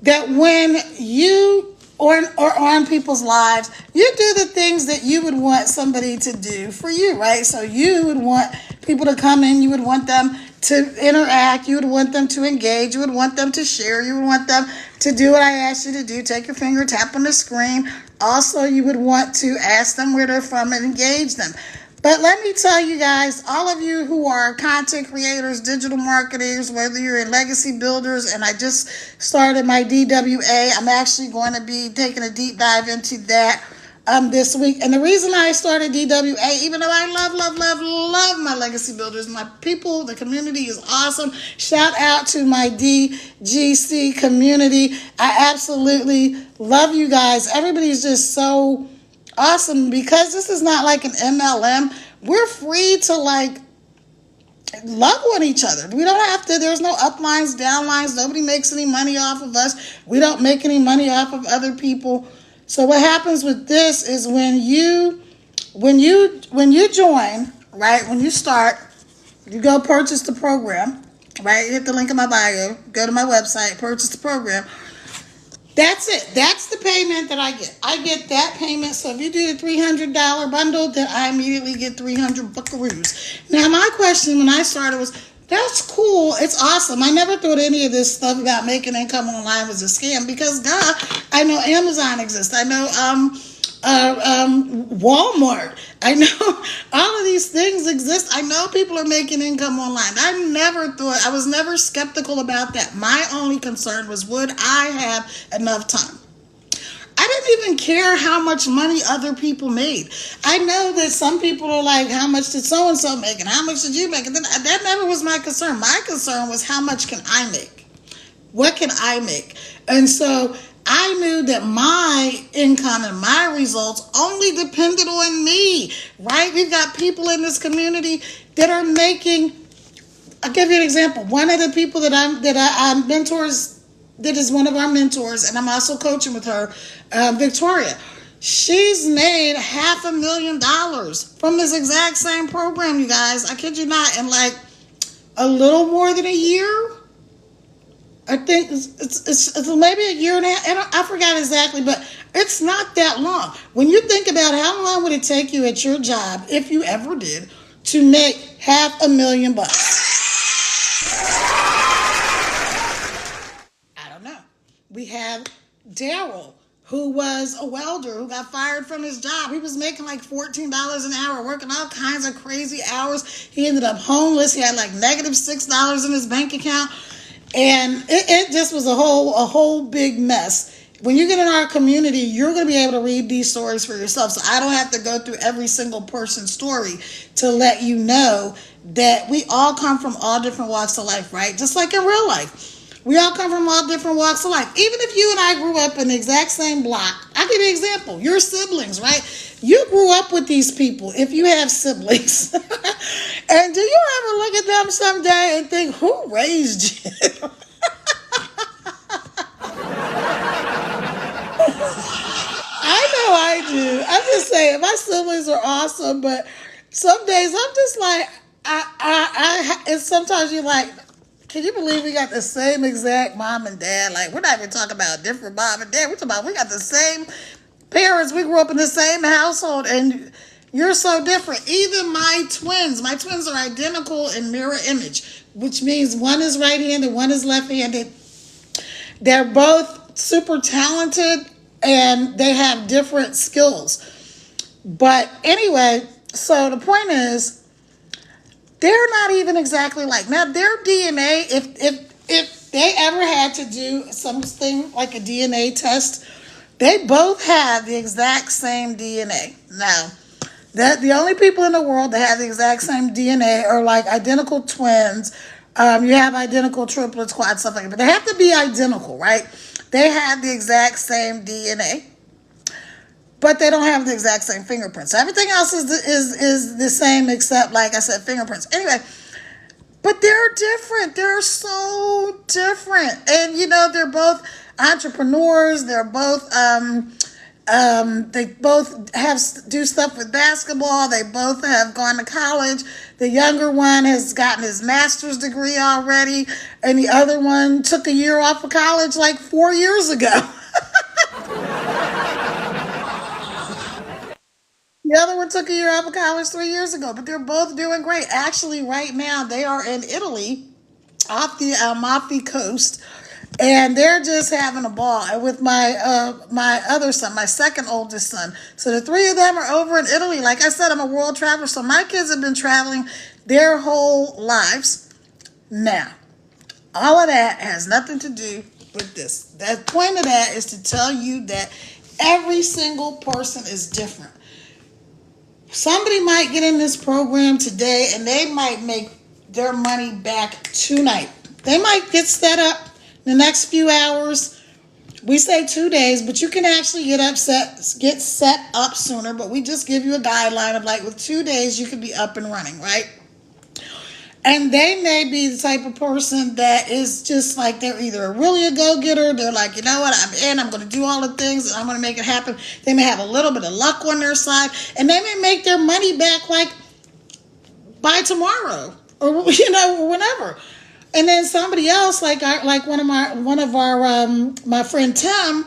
that when you or on people's lives, you do the things that you would want somebody to do for you, right? So you would want people to come in, you would want them to interact, you would want them to engage, you would want them to share, you would want them to do what I asked you to do, take your finger, tap on the screen. Also, you would want to ask them where they're from and engage them. But let me tell you guys, all of you who are content creators, digital marketers, whether you're in legacy builders, and I just started my DWA, I'm actually going to be taking a deep dive into that this week. And the reason I started DWA, even though I love my legacy builders, my people, the community is awesome. Shout out to my DGC community. I absolutely love you guys. Everybody's just so awesome, because this is not like an MLM. We're free to love on each other. We don't have to, there's no uplines, downlines. Nobody makes any money off of us. We don't make any money off of other people. So what happens with this is when you join, right, when you start, you go purchase the program, right, hit the link in my bio, go to my website, purchase the program. That's it. That's the payment that I get. I get that payment. So if you do the $300 bundle, then I immediately get 300 buckaroos. Now, my question when I started was, that's cool. It's awesome. I never thought any of this stuff about making income online was a scam, because, I know Amazon exists. I know Walmart. I know all of these things exist. I know people are making income online. I was never skeptical about that. My only concern was, would I have enough time? I didn't even care how much money other people made. I know that some people are like, how much did so and so make, and how much did you make? And then that never was my concern. My concern was, how much can I make? What can I make? And so I knew that my income and my results only depended on me, right? We've got people in this community that are making. I'll give you an example. One of the people that I mentors, that is one of our mentors, and I'm also coaching with her, Victoria. She's made $500,000 from this exact same program, you guys. I kid you not, in like a little more than a year. I think it's maybe a year and a half. And I forgot exactly, but it's not that long. When you think about how long would it take you at your job, if you ever did, to make $500,000? I don't know. We have Daryl, who was a welder who got fired from his job. He was making like $14 an hour, working all kinds of crazy hours. He ended up homeless. He had like -$6 in his bank account. And it just was a whole big mess. When you get in our community, you're going to be able to read these stories for yourself. So I don't have to go through every single person's story to let you know that we all come from all different walks of life, right? Just like in real life. We all come from all different walks of life. Even if you and I grew up in the exact same block, I'll give you an example. Your siblings, right? You grew up with these people if you have siblings. And do you ever look at them someday and think, who raised you? I know I do. I'm just saying, my siblings are awesome, but some days I'm just like, and sometimes you're like, can you believe we got the same exact mom and dad? Like, we're not even talking about different mom and dad. We're talking about we got the same parents. We grew up in the same household, and you're so different. Even my twins are identical in mirror image, which means one is right-handed, one is left-handed. They're both super talented, and they have different skills. But anyway, so the point is, they're not even exactly like. Now, their DNA, if they ever had to do something like a DNA test, they both have the exact same DNA. Now, the only people in the world that have the exact same DNA are like identical twins. You have identical triplets, quads, stuff like that. But they have to be identical, right? They have the exact same DNA. But they don't have the exact same fingerprints. So everything else is the same except, like I said, fingerprints. Anyway, but they're different. They're so different. And, you know, they're both entrepreneurs. They're both, they both do stuff with basketball. They both have gone to college. The younger one has gotten his master's degree already. And the other one took a year off of college like 4 years ago. The other one took a year off of college 3 years ago, but they're both doing great. Actually, right now, they are in Italy, off the Amalfi coast, and they're just having a ball. And with my other son, my second oldest son. So the three of them are over in Italy. Like I said, I'm a world traveler, so my kids have been traveling their whole lives. Now, all of that has nothing to do with this. The point of that is to tell you that every single person is different. Somebody might get in this program today and they might make their money back tonight. They might get set up in the next few hours. We say 2 days, but you can actually get set up sooner. But we just give you a guideline of like with 2 days you could be up and running, right? And they may be the type of person that is just like, they're either really a go-getter. They're like, you know what, I'm going to do all the things and I'm going to make it happen. They may have a little bit of luck on their side, and they may make their money back like by tomorrow or, you know, or whenever. And then somebody else, like my friend Tim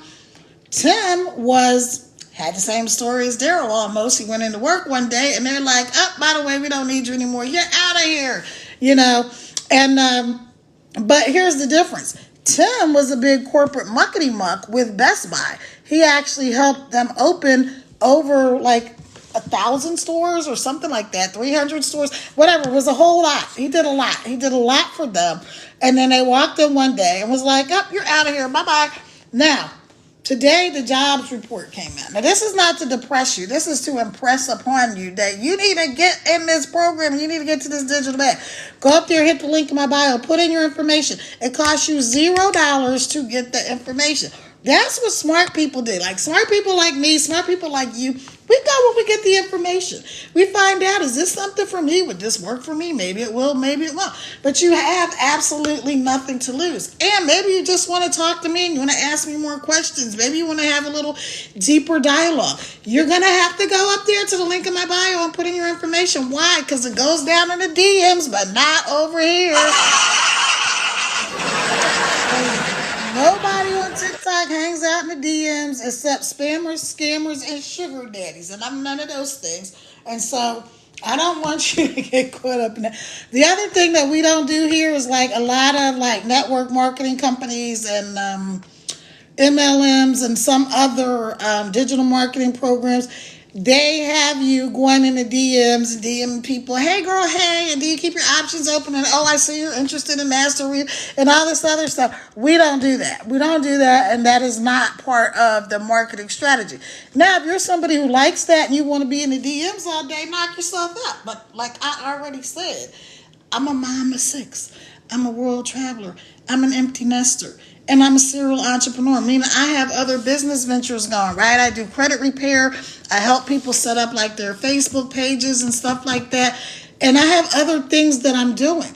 had the same story as Daryl almost. He went into work one day and they're like, oh, by the way, we don't need you anymore. You're out of here. You know, and but here's the difference. Tim was a big corporate muckety muck with Best Buy. He actually helped them open over like 1,000 stores or something like that, 300 stores, whatever. It was a whole lot. He did a lot for them. And then they walked in one day and was like, oh, you're out of here. Bye-bye. Now, Today, the jobs report came in. Now, this is not to depress you. This is to impress upon you that you need to get in this program. You need to get to this digital bag. Go up there, hit the link in my bio, put in your information. It costs you $0 to get the information. That's what smart people do. Like smart people like me, smart people like you, we go when we get the information. We find out, is this something for me? Would this work for me? Maybe it will, maybe it won't. But you have absolutely nothing to lose. And maybe you just want to talk to me and you want to ask me more questions. Maybe you want to have a little deeper dialogue. You're going to have to go up there to the link in my bio and put in your information. Why? Because it goes down in the DMs, but not over here. Nobody on TikTok hangs out in the DMs except spammers, scammers, and sugar daddies. And I'm none of those things. And so I don't want you to get caught up in that. The other thing that we don't do here is like a lot of like network marketing companies and MLMs and some other digital marketing programs. They have you going in the DMs, DMing people, hey girl, hey, and do you keep your options open? And oh, I see you're interested in mastery and all this other stuff. We don't do that. We don't do that, and that is not part of the marketing strategy. Now, if you're somebody who likes that and you want to be in the DMs all day, knock yourself out. But like I already said, I'm a mom of 6. I'm a world traveler. I'm an empty nester. And I'm a serial entrepreneur, meaning I have other business ventures going, right? I do credit repair. I help people set up like their Facebook pages and stuff like that. And I have other things that I'm doing.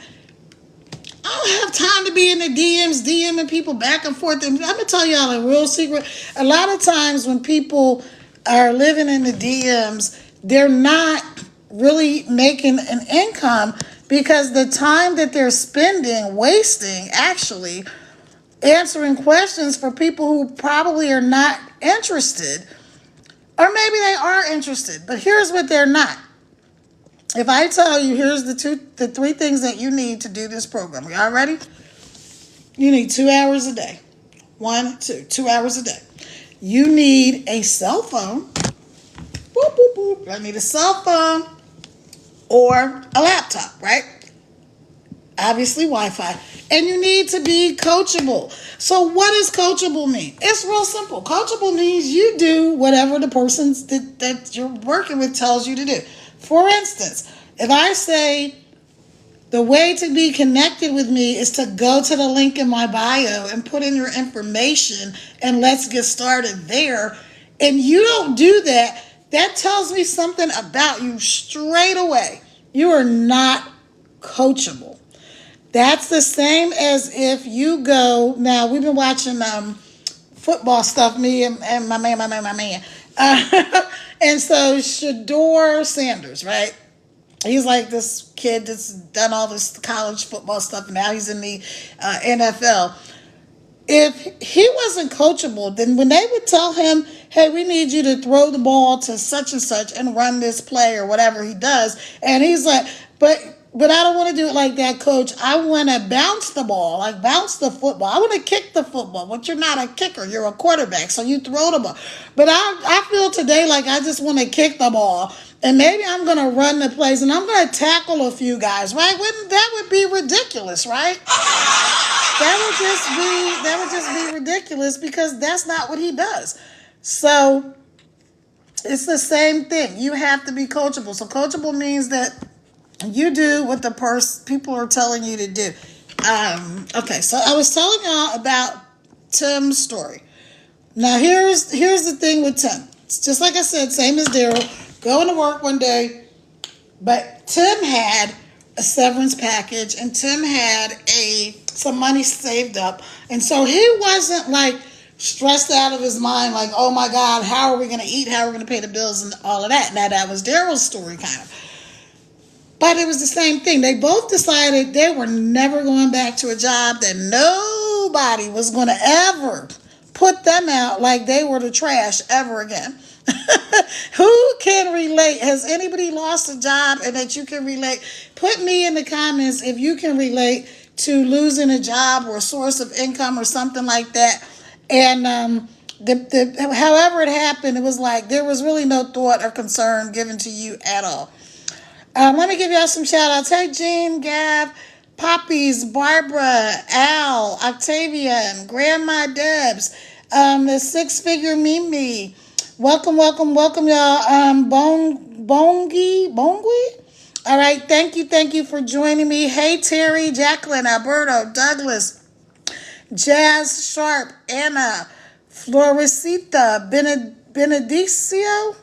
I don't have time to be in the DMs, DMing people back and forth. And I'm going to tell y'all a real secret. A lot of times when people are living in the DMs, they're not really making an income because the time that they're wasting actually answering questions for people who probably are not interested, or maybe they are interested, but here's what they're not. If I tell you, here's the 3 things that you need to do this program. Y'all ready? You need 2 hours a day. 2 hours a day. You need a cell phone. Boop, boop, boop. I need a cell phone or a laptop, right? Obviously Wi-Fi. And you need to be coachable. So what does coachable mean? It's real simple. Coachable means you do whatever the person that you're working with tells you to do. For instance, if I say the way to be connected with me is to go to the link in my bio and put in your information and let's get started there, and you don't do that, that tells me something about you straight away. You are not coachable. That's the same as if you go, now we've been watching football stuff, me and my man. And so Shedeur Sanders, right? He's like this kid that's done all this college football stuff, and now he's in the NFL. If he wasn't coachable, then when they would tell him, hey, we need you to throw the ball to such and such and run this play or whatever he does, and he's like, but I don't want to do it like that, coach. I want to bounce the ball, like bounce the football. I want to kick the football, but you're not a kicker. You're a quarterback, so you throw the ball. But I feel today like I just want to kick the ball, and maybe I'm going to run the plays, and I'm going to tackle a few guys, right? That would be ridiculous, right? That would just be ridiculous because that's not what he does. So it's the same thing. You have to be coachable. So coachable means that you do what the people are telling you to do. Okay, so I was telling y'all about Tim's story. Now here's the thing with Tim. It's just like I said, same as Daryl, going to work one day, but Tim had a severance package and Tim had some money saved up, and so he wasn't like stressed out of his mind, like, oh my God, how are we going to eat? How are we going to pay the bills and all of that? Now that was Daryl's story kind of. But it was the same thing. They both decided they were never going back to a job, that nobody was going to ever put them out like they were the trash ever again. Who can relate? Has anybody lost a job and that you can relate? Put me in the comments if you can relate to losing a job or a source of income or something like that. And however it happened, it was like there was really no thought or concern given to you at all. Let me give y'all some shout outs. Hey, Jean, Gab, Poppies, Barbara, Al, Octavian, Grandma Debs, The Six Figure Mimi. Welcome, welcome, welcome, y'all. Bongui. All right, thank you for joining me. Hey, Terry, Jacqueline, Alberto, Douglas, Jazz Sharp, Anna, Floricita, Benedicio,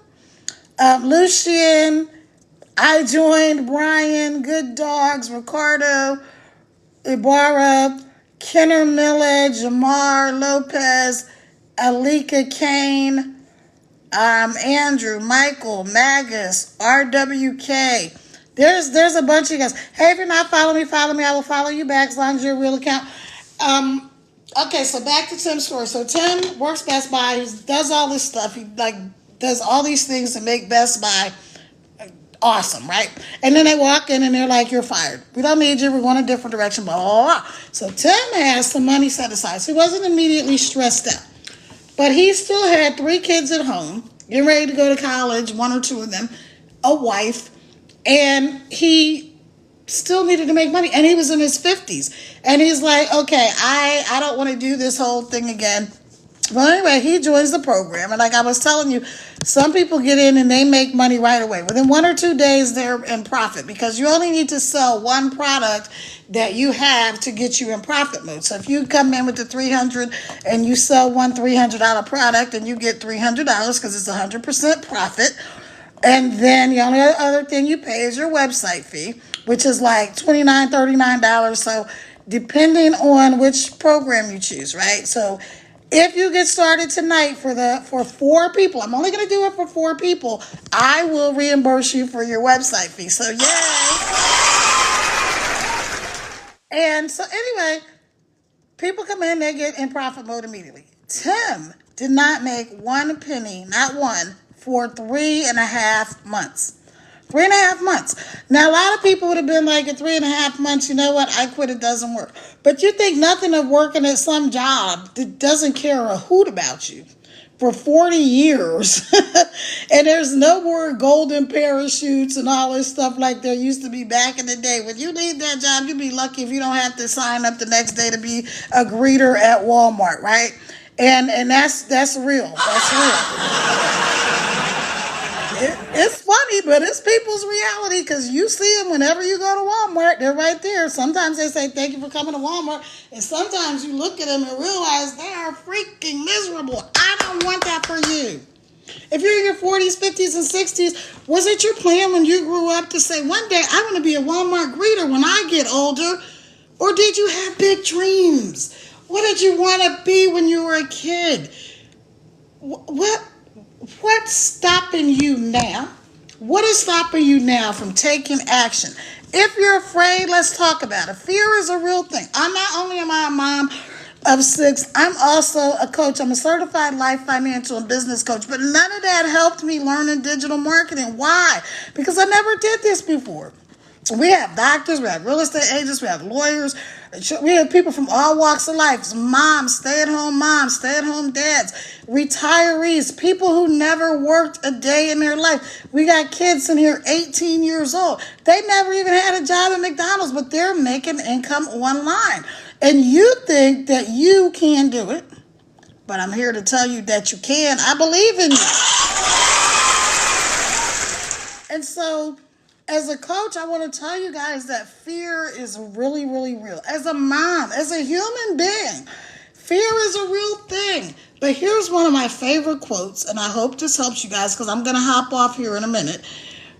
Lucian. I joined Brian, Good Dogs, Ricardo, Ibarra, Kenner Miller, Jamar Lopez, Alika Kane, Andrew, Michael, Magus, RWK. There's a bunch of you guys. Hey, if you're not following me, follow me. I will follow you back as long as you're a real account. Okay, so back to Tim's story. So Tim works Best Buy. He does all this stuff. He does all these things to make Best Buy awesome, right? And then they walk in and they're like, "You're fired. We don't need you. We're going a different direction." Blah blah blah. So Tim has some money set aside. So he wasn't immediately stressed out. But he still had 3 kids at home, getting ready to go to college, 1 or 2 of them, a wife, and he still needed to make money. And he was in his 50s. And he's like, okay, I don't want to do this whole thing again. Well, anyway, he joins the program. And like I was telling you, some people get in and they make money right away. Within 1 or 2 days, they're in profit because you only need to sell one product that you have to get you in profit mode. So if you come in with the 300 and you sell one $300 product and you get $300 because it's 100% profit. And then the only other thing you pay is your website fee, which is like $29, $39. So depending on which program you choose, right? So if you get started tonight for 4 people, I'm only going to do it for 4 people, I will reimburse you for your website fee. So yay! And so anyway, people come in, they get in profit mode immediately. Tim did not make 1 penny, not one, for 3.5 months. 3.5 months. Now, a lot of people would have been like, at 3.5 months, you know what? I quit. It doesn't work. But you think nothing of working at some job that doesn't care a hoot about you for 40 years. And there's no more golden parachutes and all this stuff like there used to be back in the day. When you leave that job, you'd be lucky if you don't have to sign up the next day to be a greeter at Walmart, right? And that's real. That's real. It's funny, but it's people's reality because you see them whenever you go to Walmart. They're right there. Sometimes they say, "Thank you for coming to Walmart." And sometimes you look at them and realize they are freaking miserable. I don't want that for you. If you're in your 40s, 50s, and 60s, was it your plan when you grew up to say, one day I want to be a Walmart greeter when I get older? Or did you have big dreams? What did you want to be when you were a kid? What's stopping you now? What is stopping you now from taking action? If you're afraid, let's talk about it. Fear is a real thing. I'm not only am I a mom of 6, I'm also a coach. I'm a certified life, financial, and business coach. But none of that helped me learning digital marketing. Why? Because I never did this before. We have doctors, we have real estate agents, we have lawyers, we have people from all walks of life, moms, stay-at-home dads, retirees, people who never worked a day in their life. We got kids in here 18 years old. They never even had a job at McDonald's, but they're making income online. And you think that you can do it, but I'm here to tell you that you can. I believe in you. And so, as a coach, I want to tell you guys that fear is really, really real. As a mom, as a human being, fear is a real thing. But here's one of my favorite quotes, and I hope this helps you guys because I'm going to hop off here in a minute.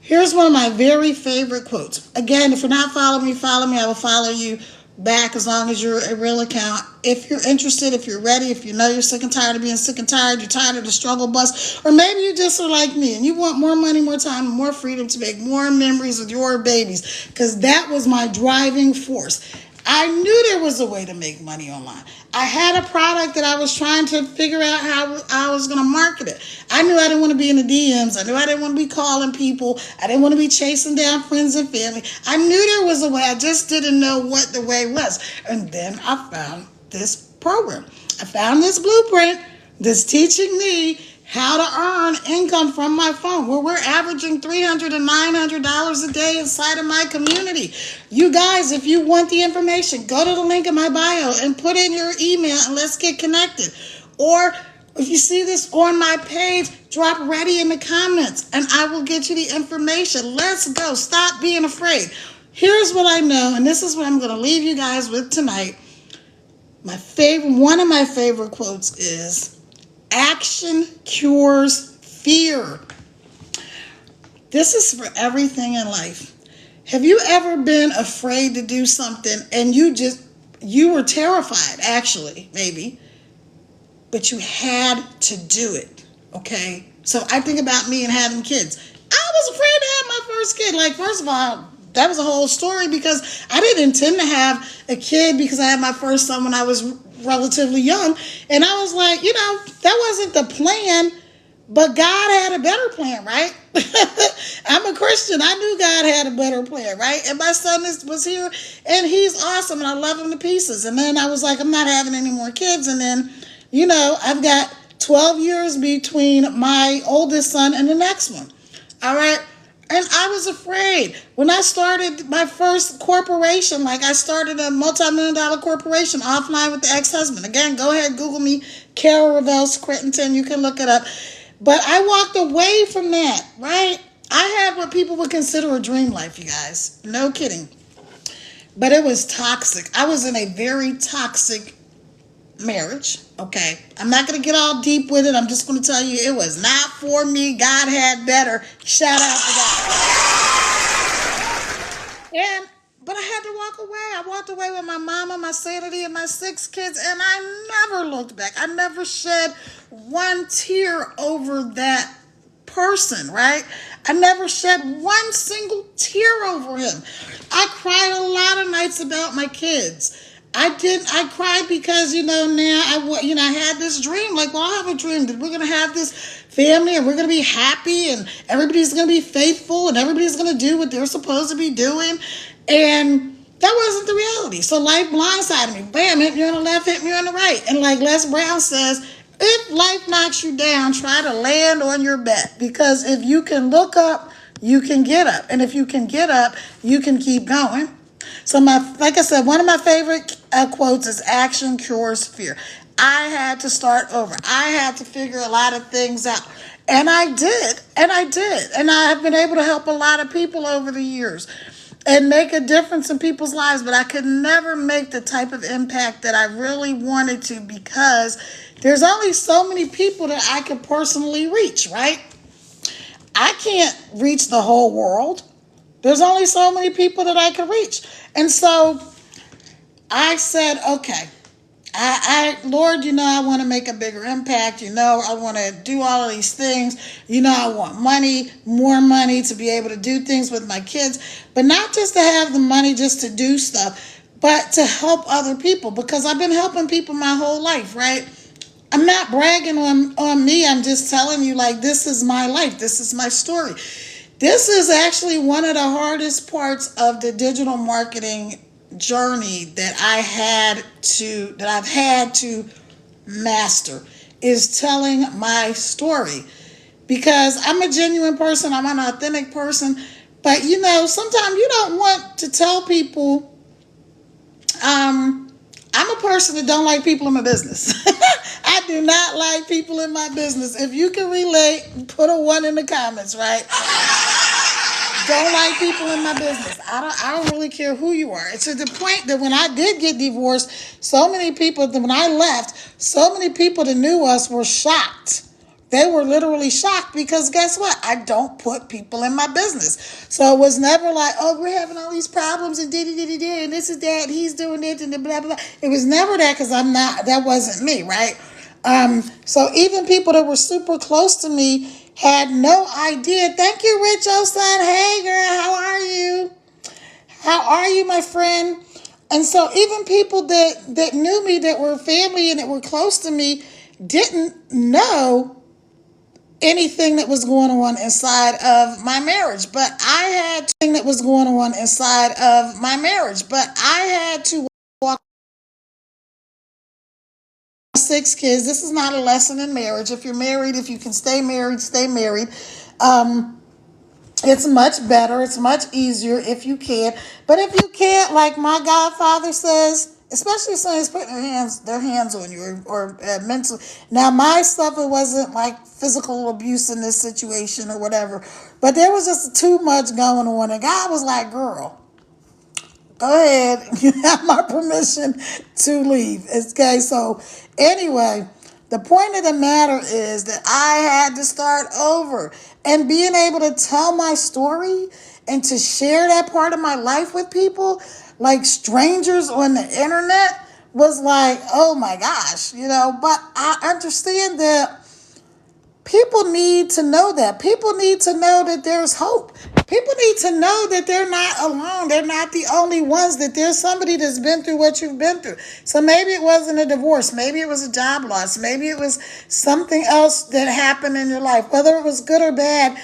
Here's one of my very favorite quotes. Again, if you're not following me, follow me. I will follow you back as long as you're a real account. If you're interested, if you're ready, if you know you're sick and tired of being sick and tired, you're tired of the struggle bus, or maybe you just are like me and you want more money, more time, more freedom to make more memories with your babies, because that was my driving force. I knew there was a way to make money online. I had a product that I was trying to figure out how I was going to market it. I knew I didn't want to be in the DMs. I knew I didn't want to be calling people. I didn't want to be chasing down friends and family. I knew there was a way. I just didn't know what the way was. And then I found this program. I found this blueprint that's teaching me how to earn income from my phone, where we're averaging $300 to $900 a day inside of my community. You guys, if you want the information, go to the link in my bio and put in your email and let's get connected. Or if you see this on my page, drop ready in the comments and I will get you the information. Let's go. Stop being afraid. Here's what I know, and this is what I'm going to leave you guys with tonight. One of my favorite quotes is, action cures fear. This is for everything in life. Have you ever been afraid to do something and you were terrified, actually, maybe, but you had to do it, okay? So I think about me and having kids. I was afraid to have my first kid. Like, first of all, that was a whole story because I didn't intend to have a kid because I had my first son when I was relatively young. And I was like, that wasn't the plan, but God had a better plan, right? I'm a Christian. I knew God had a better plan, right? And my son was here and he's awesome and I love him to pieces. And then I was like, I'm not having any more kids. And then, I've got 12 years between my oldest son and the next one. All right. And I was afraid. When I started my first corporation, like I started a multi-million-dollar corporation offline with the ex-husband. Again, go ahead, Google me, Carol Revelle Scritton. You can look it up. But I walked away from that, right? I had what people would consider a dream life, you guys. No kidding. But it was toxic. I was in a very toxic marriage, okay? I'm not going to get all deep with it. I'm just going to tell you it was not for me. God had better. Shout out to God. But I had to walk away. I walked away with my mama, my sanity, and my 6 kids, and I never looked back. I never shed one tear over that person, right? I never shed one single tear over him. I cried a lot of nights about my kids. I cried because, now I had this dream. Like, well, I have a dream that we're going to have this family and we're going to be happy and everybody's going to be faithful and everybody's going to do what they're supposed to be doing. And that wasn't the reality. So life blindsided me. Bam, hit me on the left, hit me on the right. And like Les Brown says, if life knocks you down, try to land on your back. Because if you can look up, you can get up. And if you can get up, you can keep going. So like I said, one of my favorite quotes is, action cures fear. I had to start over. I had to figure a lot of things out. And I did. And I have been able to help a lot of people over the years and make a difference in people's lives. But I could never make the type of impact that I really wanted to because there's only so many people that I could personally reach, right? I can't reach the whole world. There's only so many people that I can reach. And so I said, okay, Lord, I want to make a bigger impact. I want to do all of these things. I want money, more money to be able to do things with my kids, but not just to have the money just to do stuff, but to help other people because I've been helping people my whole life, right? I'm not bragging on me. I'm just telling you, like, this is my life. This is my story. This is actually one of the hardest parts of the digital marketing journey that I've had to master, is telling my story. Because I'm a genuine person, I'm an authentic person, but sometimes you don't want to tell people. I'm a person that don't like people in my business. I do not like people in my business. If you can relate, put a 1 in the comments, right? Don't like people in my business. I don't really care who you are. It's to the point that when I did get divorced, so many people, when I left, so many people that knew us were shocked. They were literally shocked because guess what? I don't put people in my business. So it was never like, oh, we're having all these problems and and this is that, and he's doing it and blah, blah, blah. It was never that because that wasn't me, right? So even people that were super close to me had no idea. Thank you, Rich Oson. Hey, girl, how are you? How are you, my friend? And so even people that knew me, that were family and that were close to me, didn't know anything that was going on inside of my marriage. But I had to walk 6 kids. This is not a lesson in marriage. If you're married, if you can stay married, stay married. Um, it's much better. It's much easier if you can. But if you can't, like my godfather says, especially if somebody's putting their hands on you or mental. Now, my stuff, it wasn't like physical abuse in this situation or whatever. But there was just too much going on. And God was like, girl, go ahead. You have my permission to leave. Okay, so anyway, the point of the matter is that I had to start over. And being able to tell my story and to share that part of my life with people, like strangers on the internet, was like, oh my gosh, But I understand that people need to know that. People need to know that there's hope. People need to know that they're not alone. They're not the only ones, that there's somebody that's been through what you've been through. So maybe it wasn't a divorce. Maybe it was a job loss. Maybe it was something else that happened in your life, whether it was good or bad,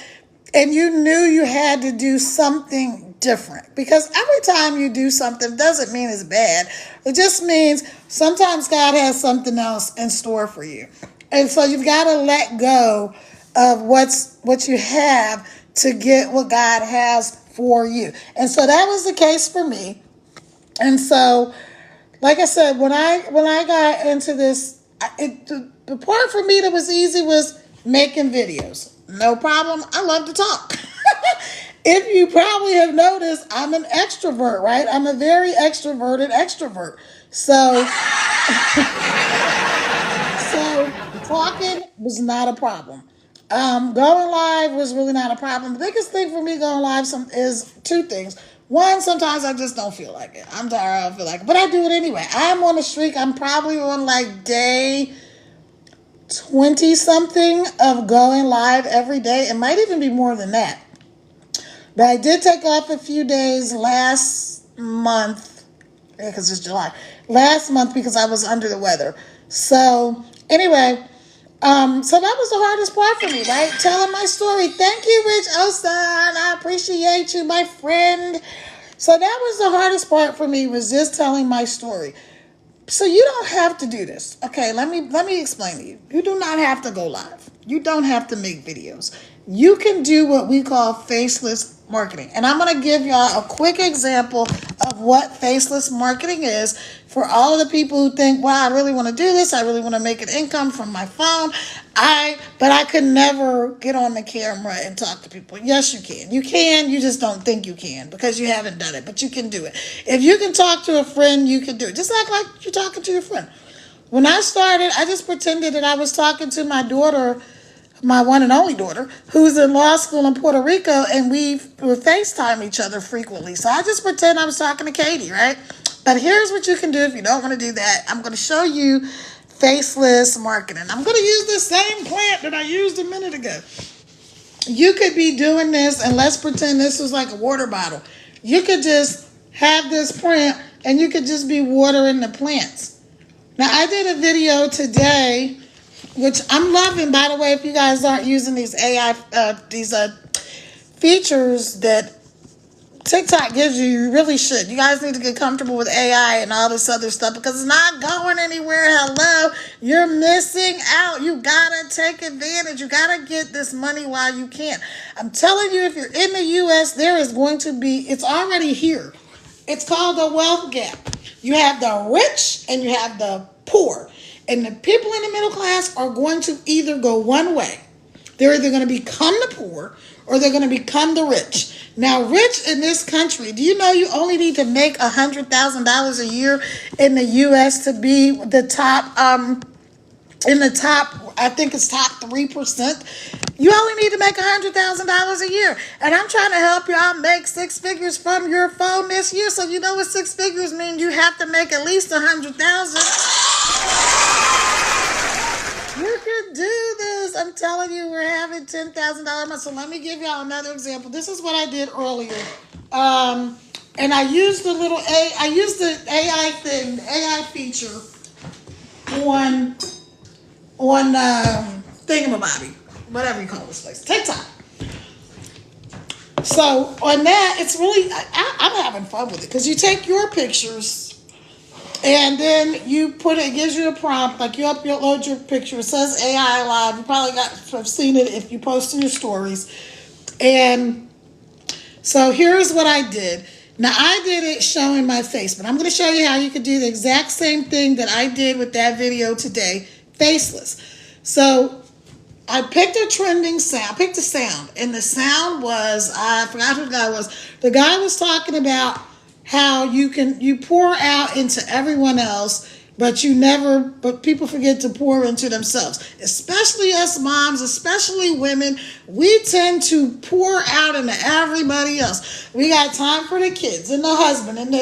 and you knew you had to do something different. Because every time you do something doesn't mean it's bad. It just means sometimes God has something else in store for you. And so you've got to let go of what you have to get what God has for you. And so that was the case for me. And so, like I said, when I got into this, the part for me that was easy was making videos. No problem. I love to talk. If you probably have noticed, I'm an extrovert, right? I'm a very extroverted extrovert. So talking was not a problem. Going live was really not a problem. The biggest thing for me going live is two things. One, sometimes I just don't feel like it. I'm tired, I don't feel like it. But I do it anyway. I'm on a streak. I'm probably on like day 20-something of going live every day. It might even be more than that. But I did take off a few days last month, because it's July. Last month because I was under the weather. So anyway, so that was the hardest part for me, right? Telling my story. Thank you, Rich Oston. I appreciate you, my friend. So that was the hardest part for me, was just telling my story. So you don't have to do this. Okay, let me explain to you. You do not have to go live. You don't have to make videos. You can do what we call faceless marketing. And I'm going to give y'all a quick example of what faceless marketing is for all of the people who think, wow, I really want to do this. I really want to make an income from my phone. But I could never get on the camera and talk to people. Yes, you can. You can. You just don't think you can because you haven't done it. But you can do it. If you can talk to a friend, you can do it. Just act like you're talking to your friend. When I started, I just pretended that I was talking to my daughter, my one and only daughter, who's in law school in Puerto Rico, and we would FaceTime each other frequently. So I just pretend I was talking to Katie, right? But here's what you can do if you don't want to do that. I'm going to show you faceless marketing. I'm going to use the same plant that I used a minute ago. You could be doing this, and let's pretend this was like a water bottle. You could just have this plant, and you could just be watering the plants. Now, I did a video today, which I'm loving, by the way, if you guys aren't using these AI, features that TikTok gives you, you really should. You guys need to get comfortable with AI and all this other stuff because it's not going anywhere. Hello, you're missing out. You gotta take advantage. You gotta get this money while you can. I'm telling you, if you're in the U.S., there is going to be, it's already here. It's called the wealth gap. You have the rich and you have the poor. And the people in the middle class are going to either go one way. They're either going to become the poor or they're going to become the rich. Now, rich in this country, do you know you only need to make $100,000 a year in the U.S. to be the top, I think it's top 3%. You only need to make $100,000 a year. And I'm trying to help y'all make 6 figures from your phone this year. So you know what 6 figures mean? You have to make at least $100,000. You can do this. I'm telling you, we're having $10,000 months. So let me give y'all another example. This is what I did earlier. And I used the AI thing, the AI feature on Thingamabobby, whatever you call this place, TikTok. So on that, it's really, I'm having fun with it because you take your pictures And then you put it gives you a prompt, like you upload your picture. It says AI Live. You probably have seen it if you post in your stories. And so here's what I did. Now I did it showing my face, but I'm going to show you how you could do the exact same thing that I did with that video today, faceless. So I picked a trending sound, picked a sound, and the sound was, I forgot who the guy was. The guy was talking about how you pour out into everyone else, but people forget to pour into themselves. Especially us moms, especially women, we tend to pour out into everybody else. We got time for the kids and the husband and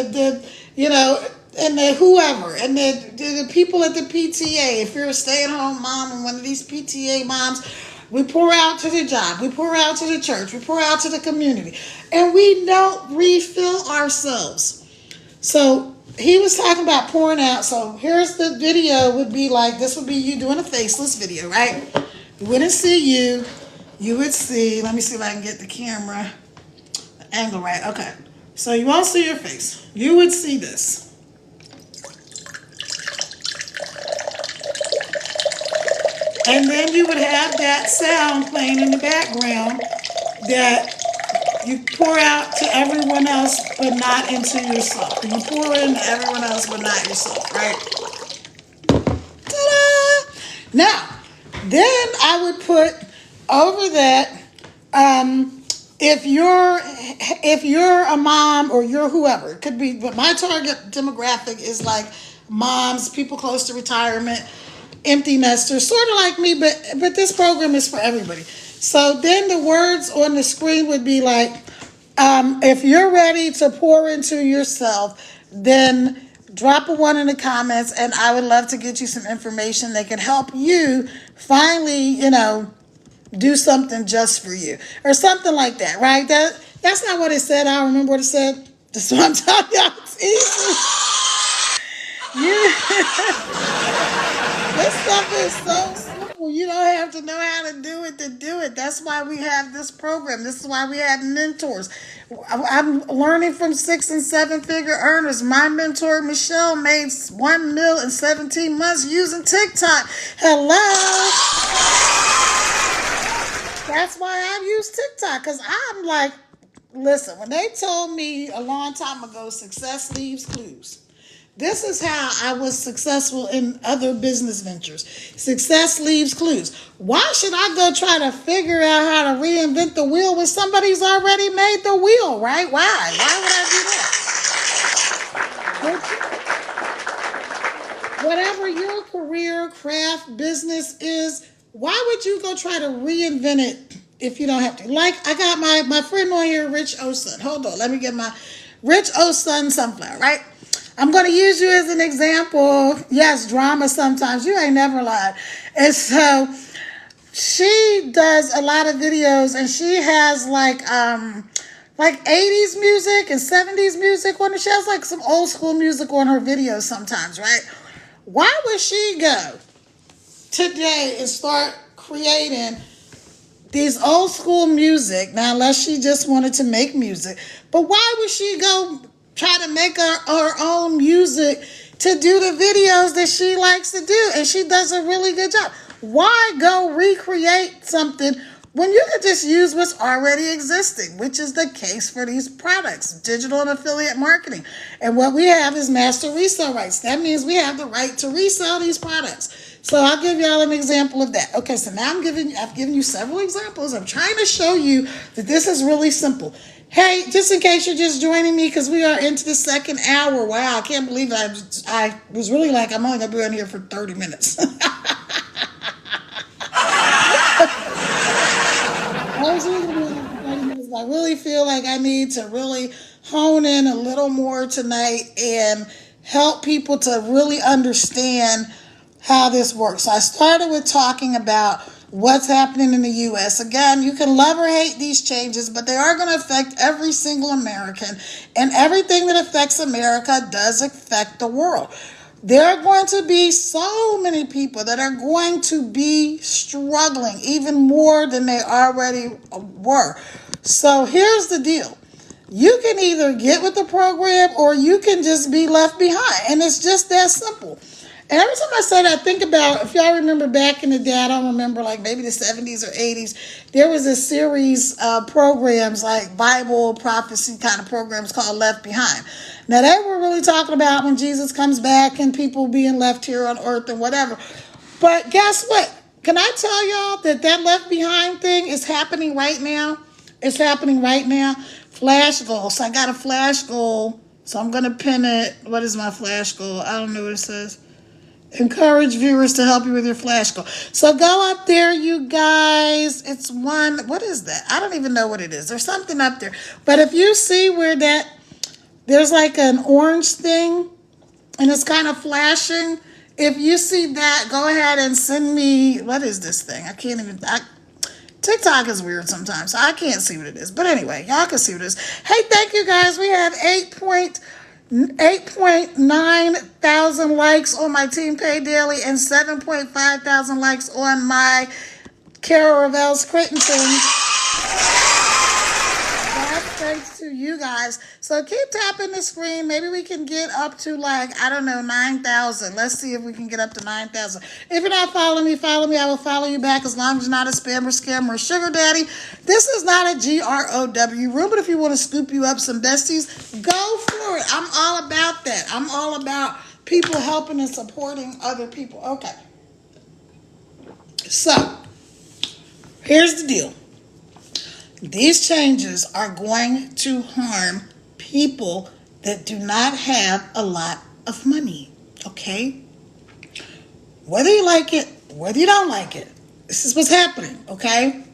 and the whoever, and the people at the PTA. If you're a stay-at-home mom and one of these PTA moms, we pour out to the job, we pour out to the church, we pour out to the community, and we don't refill ourselves. So he was talking about pouring out. So here's the video would be like, this would be you doing a faceless video, right? We wouldn't see you. You would see, let me see if I can get the camera angle right. Okay. So you won't see your face. You would see this. And then you would have that sound playing in the background that you pour out to everyone else, but not into yourself. You pour into everyone else, but not yourself, right? Ta-da! Now, then I would put over that, if you're a mom or you're whoever, it could be, but my target demographic is like moms, people close to retirement, empty nesters, sort of like me, but this program is for everybody. So then the words on the screen would be like, if you're ready to pour into yourself, then drop a 1 in the comments, and I would love to get you some information that can help you finally, do something just for you, or something like that, right? That's not what it said. I don't remember what it said. That's what I'm talking about. It's easy. This stuff is so simple. You don't have to know how to do it. That's why we have this program. This is why we have mentors. I'm learning from 6 and 7 figure earners. My mentor, Michelle, made $1 million in 17 months using TikTok. Hello. That's why I use TikTok, because I'm like, listen, when they told me a long time ago, success leaves clues. This is how I was successful in other business ventures. Success leaves clues. Why should I go try to figure out how to reinvent the wheel when somebody's already made the wheel, right? Why? Why would I do that? Whatever your career, craft, business is, why would you go try to reinvent it if you don't have to? Like, I got my friend on here, Rich Osun. Hold on, let me get my Rich Osun Sunflower, right? I'm going to use you as an example. Yes, drama sometimes. You ain't never lied. And so she does a lot of videos, and she has like 80s music and 70s music on it. She has like some old school music on her videos sometimes, right? Why would she go today and start creating these old school music? Now, unless she just wanted to make music, but why would she go try to make her own music to do the videos that she likes to do? And she does a really good job. Why go recreate something when you can just use what's already existing, which is the case for these products, digital and affiliate marketing. And what we have is master resale rights. That means we have the right to resell these products. So I'll give y'all an example of that. Okay, so now I've given you several examples. I'm trying to show you that this is really simple. Hey, just in case you're just joining me, because we are into the second hour. Wow, I can't believe I was really like, I'm only going to be on here for 30 minutes. I was really going to be on here for 30 minutes, but I really feel like I need to really hone in a little more tonight and help people to really understand how this works. So I started with talking about what's happening in the U.S. Again, you can love or hate these changes, but they are going to affect every single American, and everything that affects America does affect the world. There are going to be so many people that are going to be struggling even more than they already were. So here's the deal. You can either get with the program or you can just be left behind. And it's just that simple. And every time I say that, I think about, if y'all remember back in the day, I don't remember, like maybe the 70s or 80s, there was a series of programs like Bible prophecy kind of programs called Left Behind. Now, they were really talking about when Jesus comes back and people being left here on earth and whatever. But guess what? Can I tell y'all that that Left Behind thing is happening right now? It's happening right now. Flash goal. So I got a flash goal. So I'm going to pin it. What is my flash goal? I don't know what it says. Encourage viewers to help you with your flash goal. So go up there, you guys. It's one. What is that? I don't even know what it is. There's something up there. But if you see where that, there's like an orange thing and it's kind of flashing. If you see that, go ahead and send me, what is this thing? I can't even, TikTok is weird sometimes, so I can't see what it is. But anyway, y'all can see what it is. Hey, thank you guys. We have 8.9 thousand likes on my Team Pay Daily and 7.5 thousand likes on my Carol Revel's Crittenton. That's thanks to you guys. So keep tapping the screen. Maybe we can get up to, like, I don't know, 9,000. Let's see if we can get up to 9,000. If you're not following me, follow me. I will follow you back as long as you're not a spammer, scammer, or sugar daddy. This is not a GROW room, but if you want to scoop you up some besties, go for it. I'm all about that. I'm all about people helping and supporting other people. Okay. So, here's the deal. These changes are going to harm people that do not have a lot of money, okay? Whether you like it, whether you don't like it, this is what's happening, okay?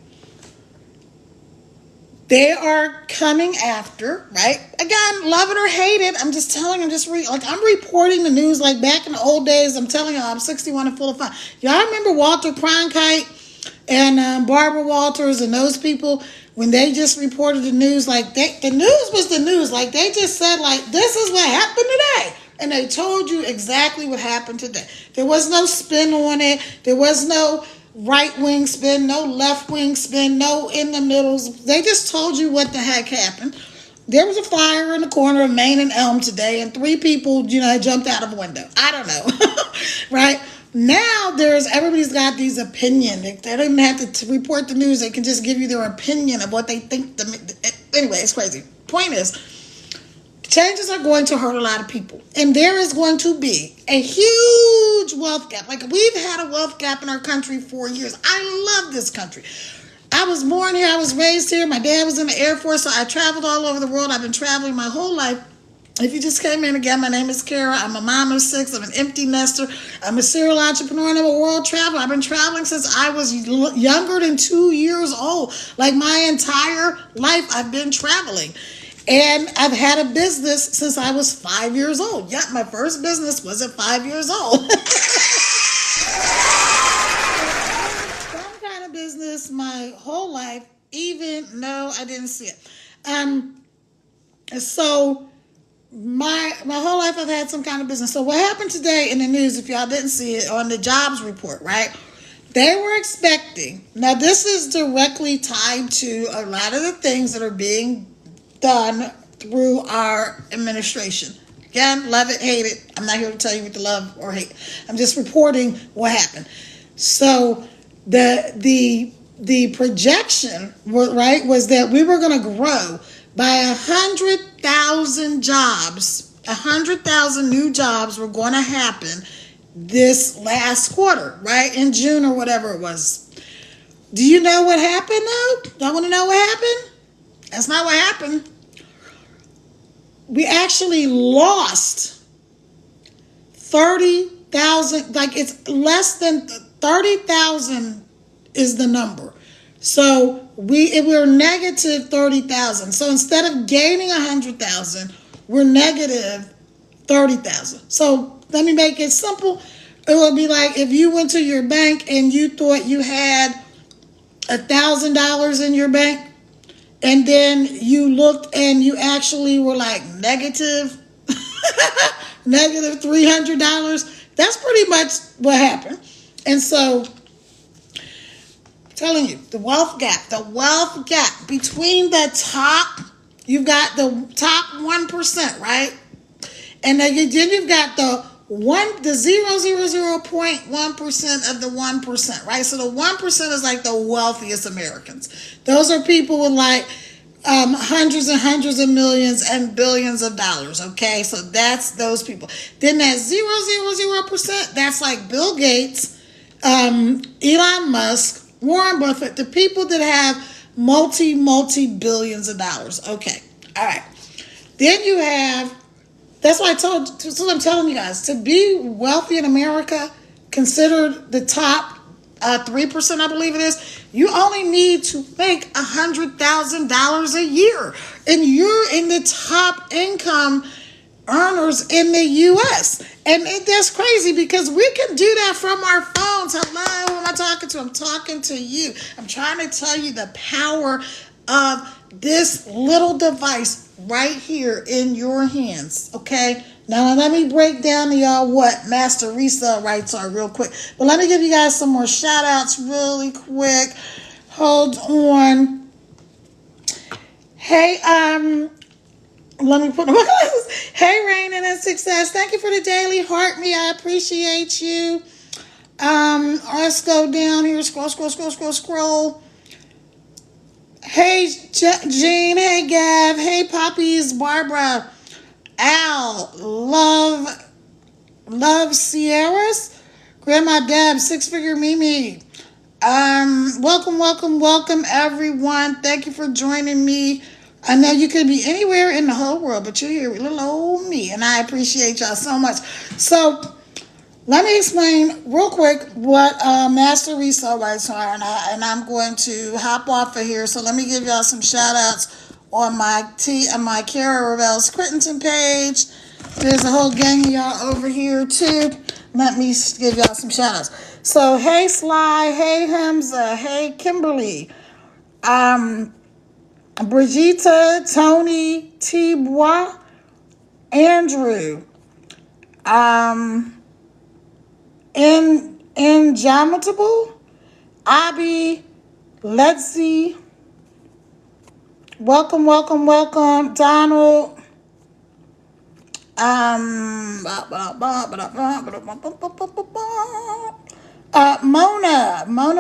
They are coming after, right? Again, love it or hate it. I'm just telling you, I'm reporting the news like back in the old days. I'm telling y'all, I'm 61 and full of fun. Y'all remember Walter Cronkite and Barbara Walters and those people when they just reported the news? Like, the news was the news. Like, they just said, like, this is what happened today. And they told you exactly what happened today. There was no spin on it. There was no right-wing spin, no left-wing spin, no in the middles. They just told you what the heck happened. There was a fire in the corner of Main and Elm today, and 3 people, jumped out of a window. I don't know, right? Now everybody's got these opinions. They don't even have to report the news. They can just give you their opinion of what they think. Anyway, it's crazy. Point is, changes are going to hurt a lot of people. And there is going to be a huge wealth gap. Like, we've had a wealth gap in our country for years. I love this country. I was born here. I was raised here. My dad was in the Air Force, so I traveled all over the world. I've been traveling my whole life. If you just came in again, my name is Kara. I'm a mom of 6. I'm an empty nester. I'm a serial entrepreneur, and I'm a world traveler. I've been traveling since I was younger than 2 years old. Like, my entire life, I've been traveling. And I've had a business since I was 5 years old. Yeah, my first business was at 5 years old. Some kind of business my whole life, even though I didn't see it. So my whole life I've had some kind of business. So what happened today in the news, if y'all didn't see it, on the jobs report, right? They were expecting, now this is directly tied to a lot of the things that are being done through our administration. Again, love it, hate it. I'm not here to tell you what to love or hate. I'm just reporting what happened. So the projection, right, was that we were going to grow by 100,000 jobs. 100,000 new jobs were going to happen this last quarter, right, in June or whatever it was. Do you know what happened, though? Y'all want to know what happened? That's not what happened. We actually lost 30,000, like, it's less than 30,000 is the number. So we're negative 30,000. So instead of gaining 100,000, we're negative 30,000. So let me make it simple. It would be like if you went to your bank and you thought you had $1,000 in your bank, and then you looked and you actually were like negative $300. That's pretty much what happened. And so, I'm telling you, the wealth gap between the top You've got the top 1%, right? And then you've got the 0.1% of the 1%, right? So the 1% is like the wealthiest Americans. Those are people with like hundreds and hundreds of millions and billions of dollars. Okay, so that's those people. Then that 0.000%, that's like Bill Gates, Elon Musk, Warren Buffett, the people that have multi billions of dollars. Okay, all right. Then you have. That's why that's what I'm telling you guys. To be wealthy in America, considered the top 3%, I believe it is, you only need to make $100,000 a year. And you're in the top income earners in the U.S. And that's crazy because we can do that from our phones. Hello, who am I talking to? I'm talking to you. I'm trying to tell you the power of this little device right here in your hands. Okay, now let me break down to y'all what master resale rights are real quick, but let me give you guys some more shout outs really quick. Hold on. Hey, let me put my glasses. Hey, Rain and Success, thank you for the daily heart me. I appreciate you. Let's go down here. Scroll. Hey, Jean. Hey, Gav. Hey, Poppies. Barbara. Al. Love Sierras. Grandma Deb. Six Figure Mimi. Welcome, everyone. Thank you for joining me. I know you could be anywhere in the whole world, but you're here with little old me, and I appreciate y'all so much. So, let me explain real quick what master resale rights are, and I'm going to hop off of here. So let me give y'all some shout outs on my Kara Revel's Crittenton page. There's a whole gang of y'all over here too. Let me give y'all some shout outs. So hey Sly, hey Hamza, hey Kimberly, Brigitte, Tony, T. Bois, Andrew, Indomitable, Abby, Letzi, welcome, Donald,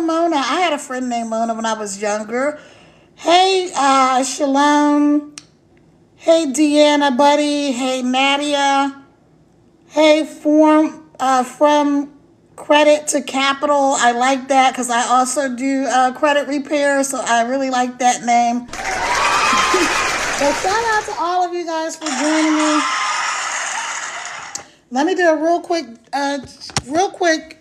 Mona. I had a friend named Mona when I was younger. Hey, Shalom. Hey, Deanna, buddy. Hey, Nadia. Hey, from Credit to Capital. I like that because I also do credit repair, so I really like that name. So shout out to all of you guys for joining me. Let me do a real quick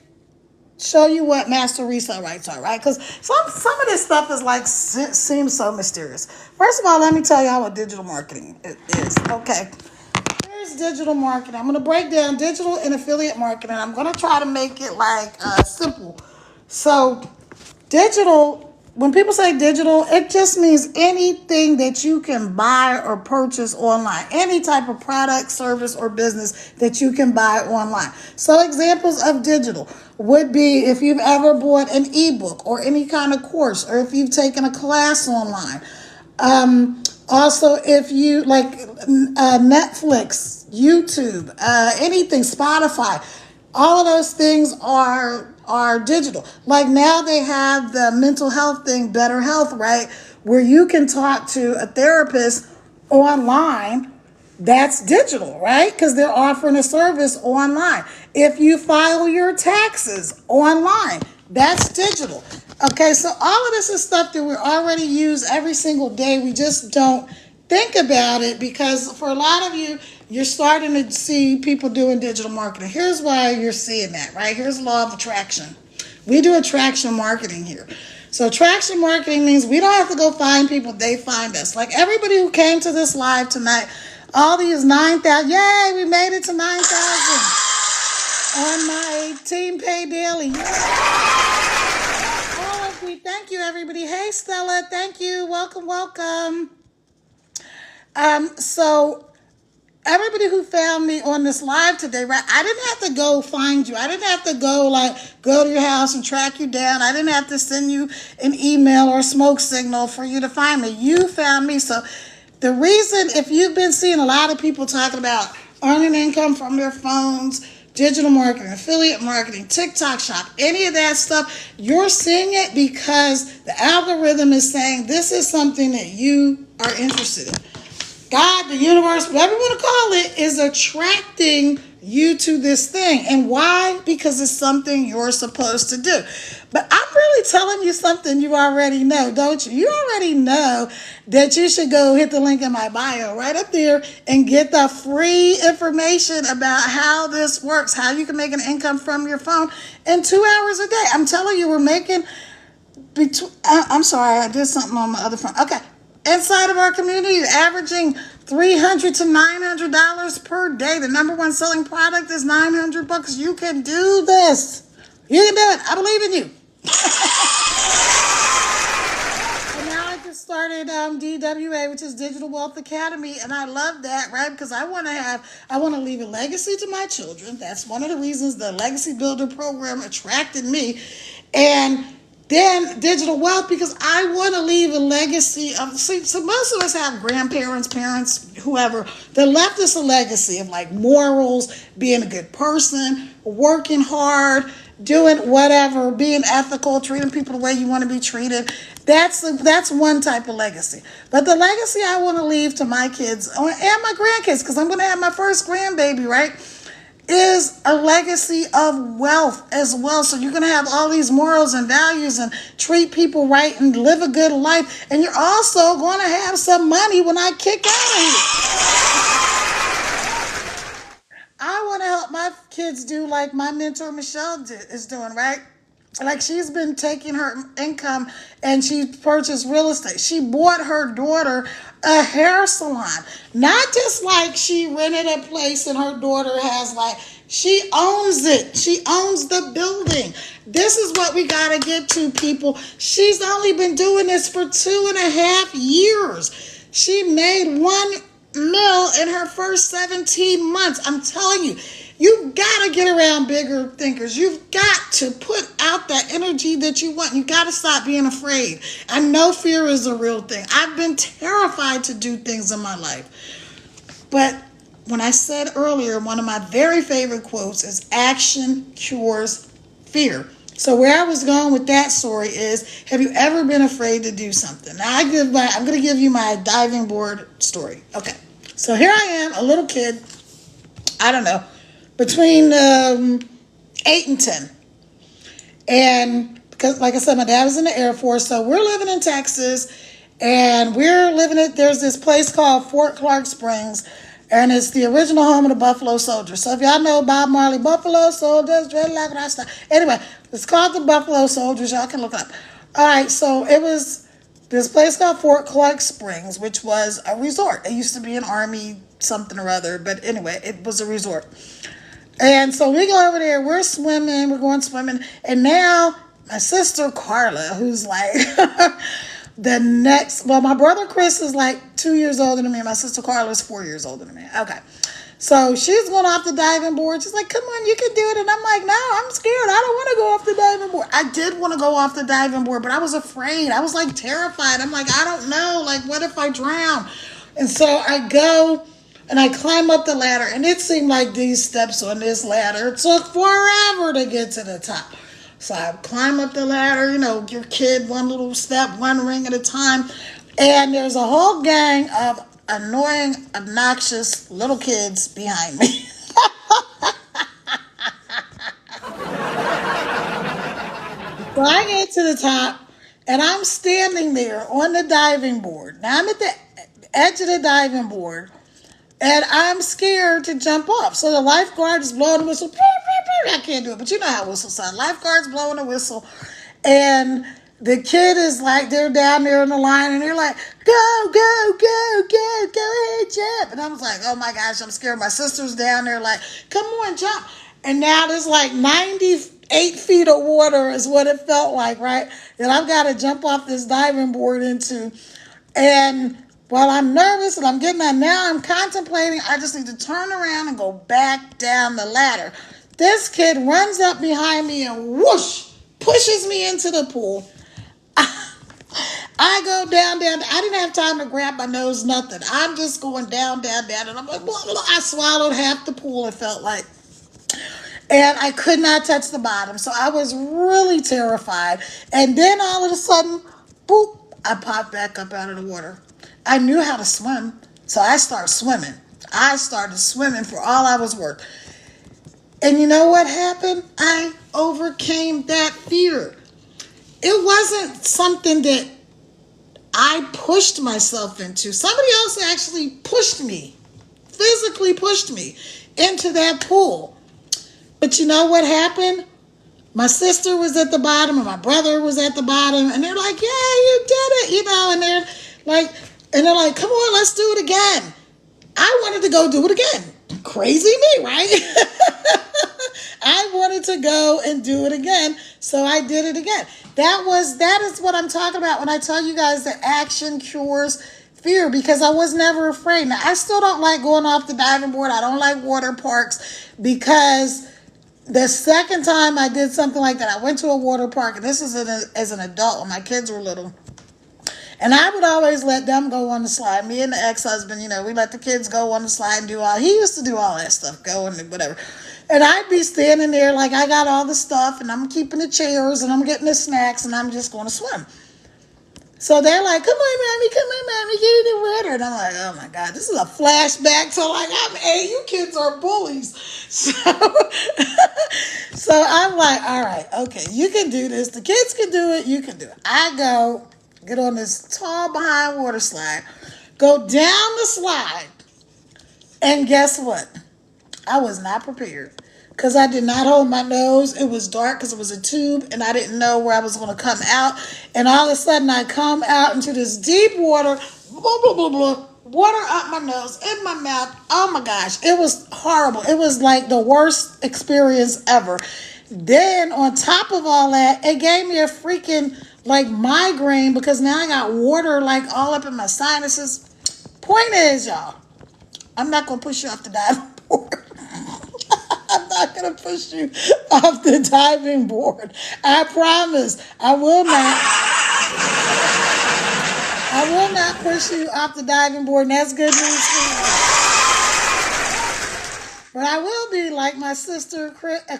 show you what master resale rights are, right? Because some of this stuff is like seems so mysterious. First of all, let me tell y'all what digital marketing is. Okay. Digital marketing. I'm going to break down digital and affiliate marketing. I'm going to try to make it like simple. So digital, when people say digital, it just means anything that you can buy or purchase online. Any type of product, service, or business that you can buy online. So examples of digital would be if you've ever bought an ebook or any kind of course, or if you've taken a class online. Also, if you like Netflix, YouTube, anything, Spotify, all of those things are digital. Like now they have the mental health thing, Better Health, right? Where you can talk to a therapist online. That's digital, right? Because they're offering a service online. If you file your taxes online, that's digital. Okay, so all of this is stuff that we already use every single day. We just don't think about it because for a lot of you, you're starting to see people doing digital marketing. Here's why you're seeing that, right? Here's the law of attraction. We do attraction marketing here. So attraction marketing means we don't have to go find people, they find us. Like everybody who came to this live tonight, all these 9,000, yay, we made it to 9,000 on my Team Pay Daily. Thank you, everybody. Hey, Stella. Thank you. Welcome. So everybody who found me on this live today, right? I didn't have to go find you. I didn't have to go to your house and track you down. I didn't have to send you an email or a smoke signal for you to find me. You found me. So The reason, if you've been seeing a lot of people talking about earning income from their phones, digital marketing, affiliate marketing, TikTok shop, any of that stuff, you're seeing it because the algorithm is saying this is something that you are interested in. God, the universe, whatever you want to call it, is attracting you to this thing. And why? Because it's something you're supposed to do. But I'm really telling you something you already know, don't you? You already know that you should go hit the link in my bio right up there and get the free information about how this works, how you can make an income from your phone in 2 hours a day. I'm telling you, we're making I'm sorry, I did something on my other phone. Okay. Inside of our community, averaging $300 to $900 per day. The number one selling product is $900. You can do this. You can do it. I believe in you. And now I just started DWA, which is Digital Wealth Academy, and I love that, right? Because I want to leave a legacy to my children. That's one of the reasons the Legacy Builder program attracted me. And then digital wealth, because I want to leave a legacy of, so most of us have grandparents, parents, whoever, that left us a legacy of like morals, being a good person, working hard, doing whatever, being ethical, treating people the way you want to be treated. That's one type of legacy. But the legacy I want to leave to my kids and my grandkids, because I'm going to have my first grandbaby, right, is a legacy of wealth as well. So you're going to have all these morals and values and treat people right and live a good life. And you're also going to have some money when I kick out of here. I want to help my kids do like my mentor Michelle is doing, right? Like she's been taking her income and she purchased real estate. She bought her daughter a hair salon. Not just like she rented a place and her daughter has like, she owns it. She owns the building. This is what we got to get to, people. She's only been doing this for 2.5 years. She made $1 million in her first 17 months. I'm telling you. You've got to get around bigger thinkers. You've got to put out that energy that you want. You got to stop being afraid. I know fear is a real thing. I've been terrified to do things in my life. But when I said earlier, one of my very favorite quotes is action cures fear. So where I was going with that story is, have you ever been afraid to do something? Now I'm going to give you my diving board story. Okay. So here I am, a little kid. I don't know. Between 8 and 10. And because, like I said, my dad was in the Air Force, so we're living in Texas, and there's this place called Fort Clark Springs, and it's the original home of the Buffalo Soldiers. So if y'all know Bob Marley, Buffalo Soldiers, dreadlock rasta. Anyway, it's called the Buffalo Soldiers. Y'all can look it up. All right, so it was this place called Fort Clark Springs, which was a resort. It used to be an Army something or other, but anyway, it was a resort. And so we go over there, we're going swimming, and now my sister Carla, who's like my brother Chris is like 2 years older than me, and my sister Carla is 4 years older than me. Okay. So she's going off the diving board. She's like, come on, you can do it. And I'm like, no, I'm scared. I don't want to go off the diving board. I did want to go off the diving board, but I was afraid. I was like terrified. I'm like, I don't know. Like, what if I drown? And so I go and I climb up the ladder, and it seemed like these steps on this ladder took forever to get to the top. So I climb up the ladder, your kid, one little step, one ring at a time. And there's a whole gang of annoying, obnoxious little kids behind me. So I get to the top, and I'm standing there on the diving board. Now I'm at the edge of the diving board, and I'm scared to jump off. So the lifeguard is blowing the whistle. I can't do it, but you know how whistles sound. Lifeguard's blowing the whistle, and the kid is like, they're down there in the line, and they're like, go, go, go, go, go ahead, jump. And I was like, oh my gosh, I'm scared. My sister's down there like, come on, jump. And now there's like 98 feet of water is what it felt like, right? That I've got to jump off this diving board into. And while I'm nervous and I'm getting that, now I'm contemplating, I just need to turn around and go back down the ladder. This kid runs up behind me and whoosh, pushes me into the pool. I go down, down. I didn't have time to grab my nose, nothing. I'm just going down, down, down. And I'm like, blah, blah. I swallowed half the pool, it felt like. And I could not touch the bottom. So I was really terrified. And then all of a sudden, boop, I popped back up out of the water. I knew how to swim. So I started swimming. I started swimming for all I was worth. And you know what happened? I overcame that fear. It wasn't something that I pushed myself into. Somebody else actually pushed me, physically pushed me into that pool. But you know what happened? My sister was at the bottom and my brother was at the bottom, and they're like, yeah, you did it, and they're like, come on, let's do it again. I wanted to go do it again. Crazy me, right? I wanted to go and do it again, so I did it again. That is what I'm talking about when I tell you guys that action cures fear, because I was never afraid. Now, I still don't like going off the diving board. I don't like water parks, because the second time I did something like that, I went to a water park, and this is as an adult when my kids were little. And I would always let them go on the slide. Me and the ex-husband, we let the kids go on the slide and he used to do all that stuff, go and whatever. And I'd be standing there like I got all the stuff, and I'm keeping the chairs, and I'm getting the snacks, and I'm just going to swim. So they're like, come on, mommy, get in the water. And I'm like, oh my God, this is a flashback to like I'm 8, you kids are bullies. So I'm like, all right, okay, you can do this. The kids can do it, you can do it. I go, get on this tall behind water slide, go down the slide, and guess what? I was not prepared, because I did not hold my nose. It was dark because it was a tube, and I didn't know where I was going to come out. And all of a sudden, I come out into this deep water, blah, blah, blah, blah, water up my nose, in my mouth. Oh my gosh, it was horrible. It was like the worst experience ever. Then on top of all that, it gave me a freaking like migraine, because now I got water like all up in my sinuses. Point is, y'all, I'm not going to push you off the diving board. I'm not going to push you off the diving board. I promise. I will not push you off the diving board, and that's good news for you. But I will be like my sister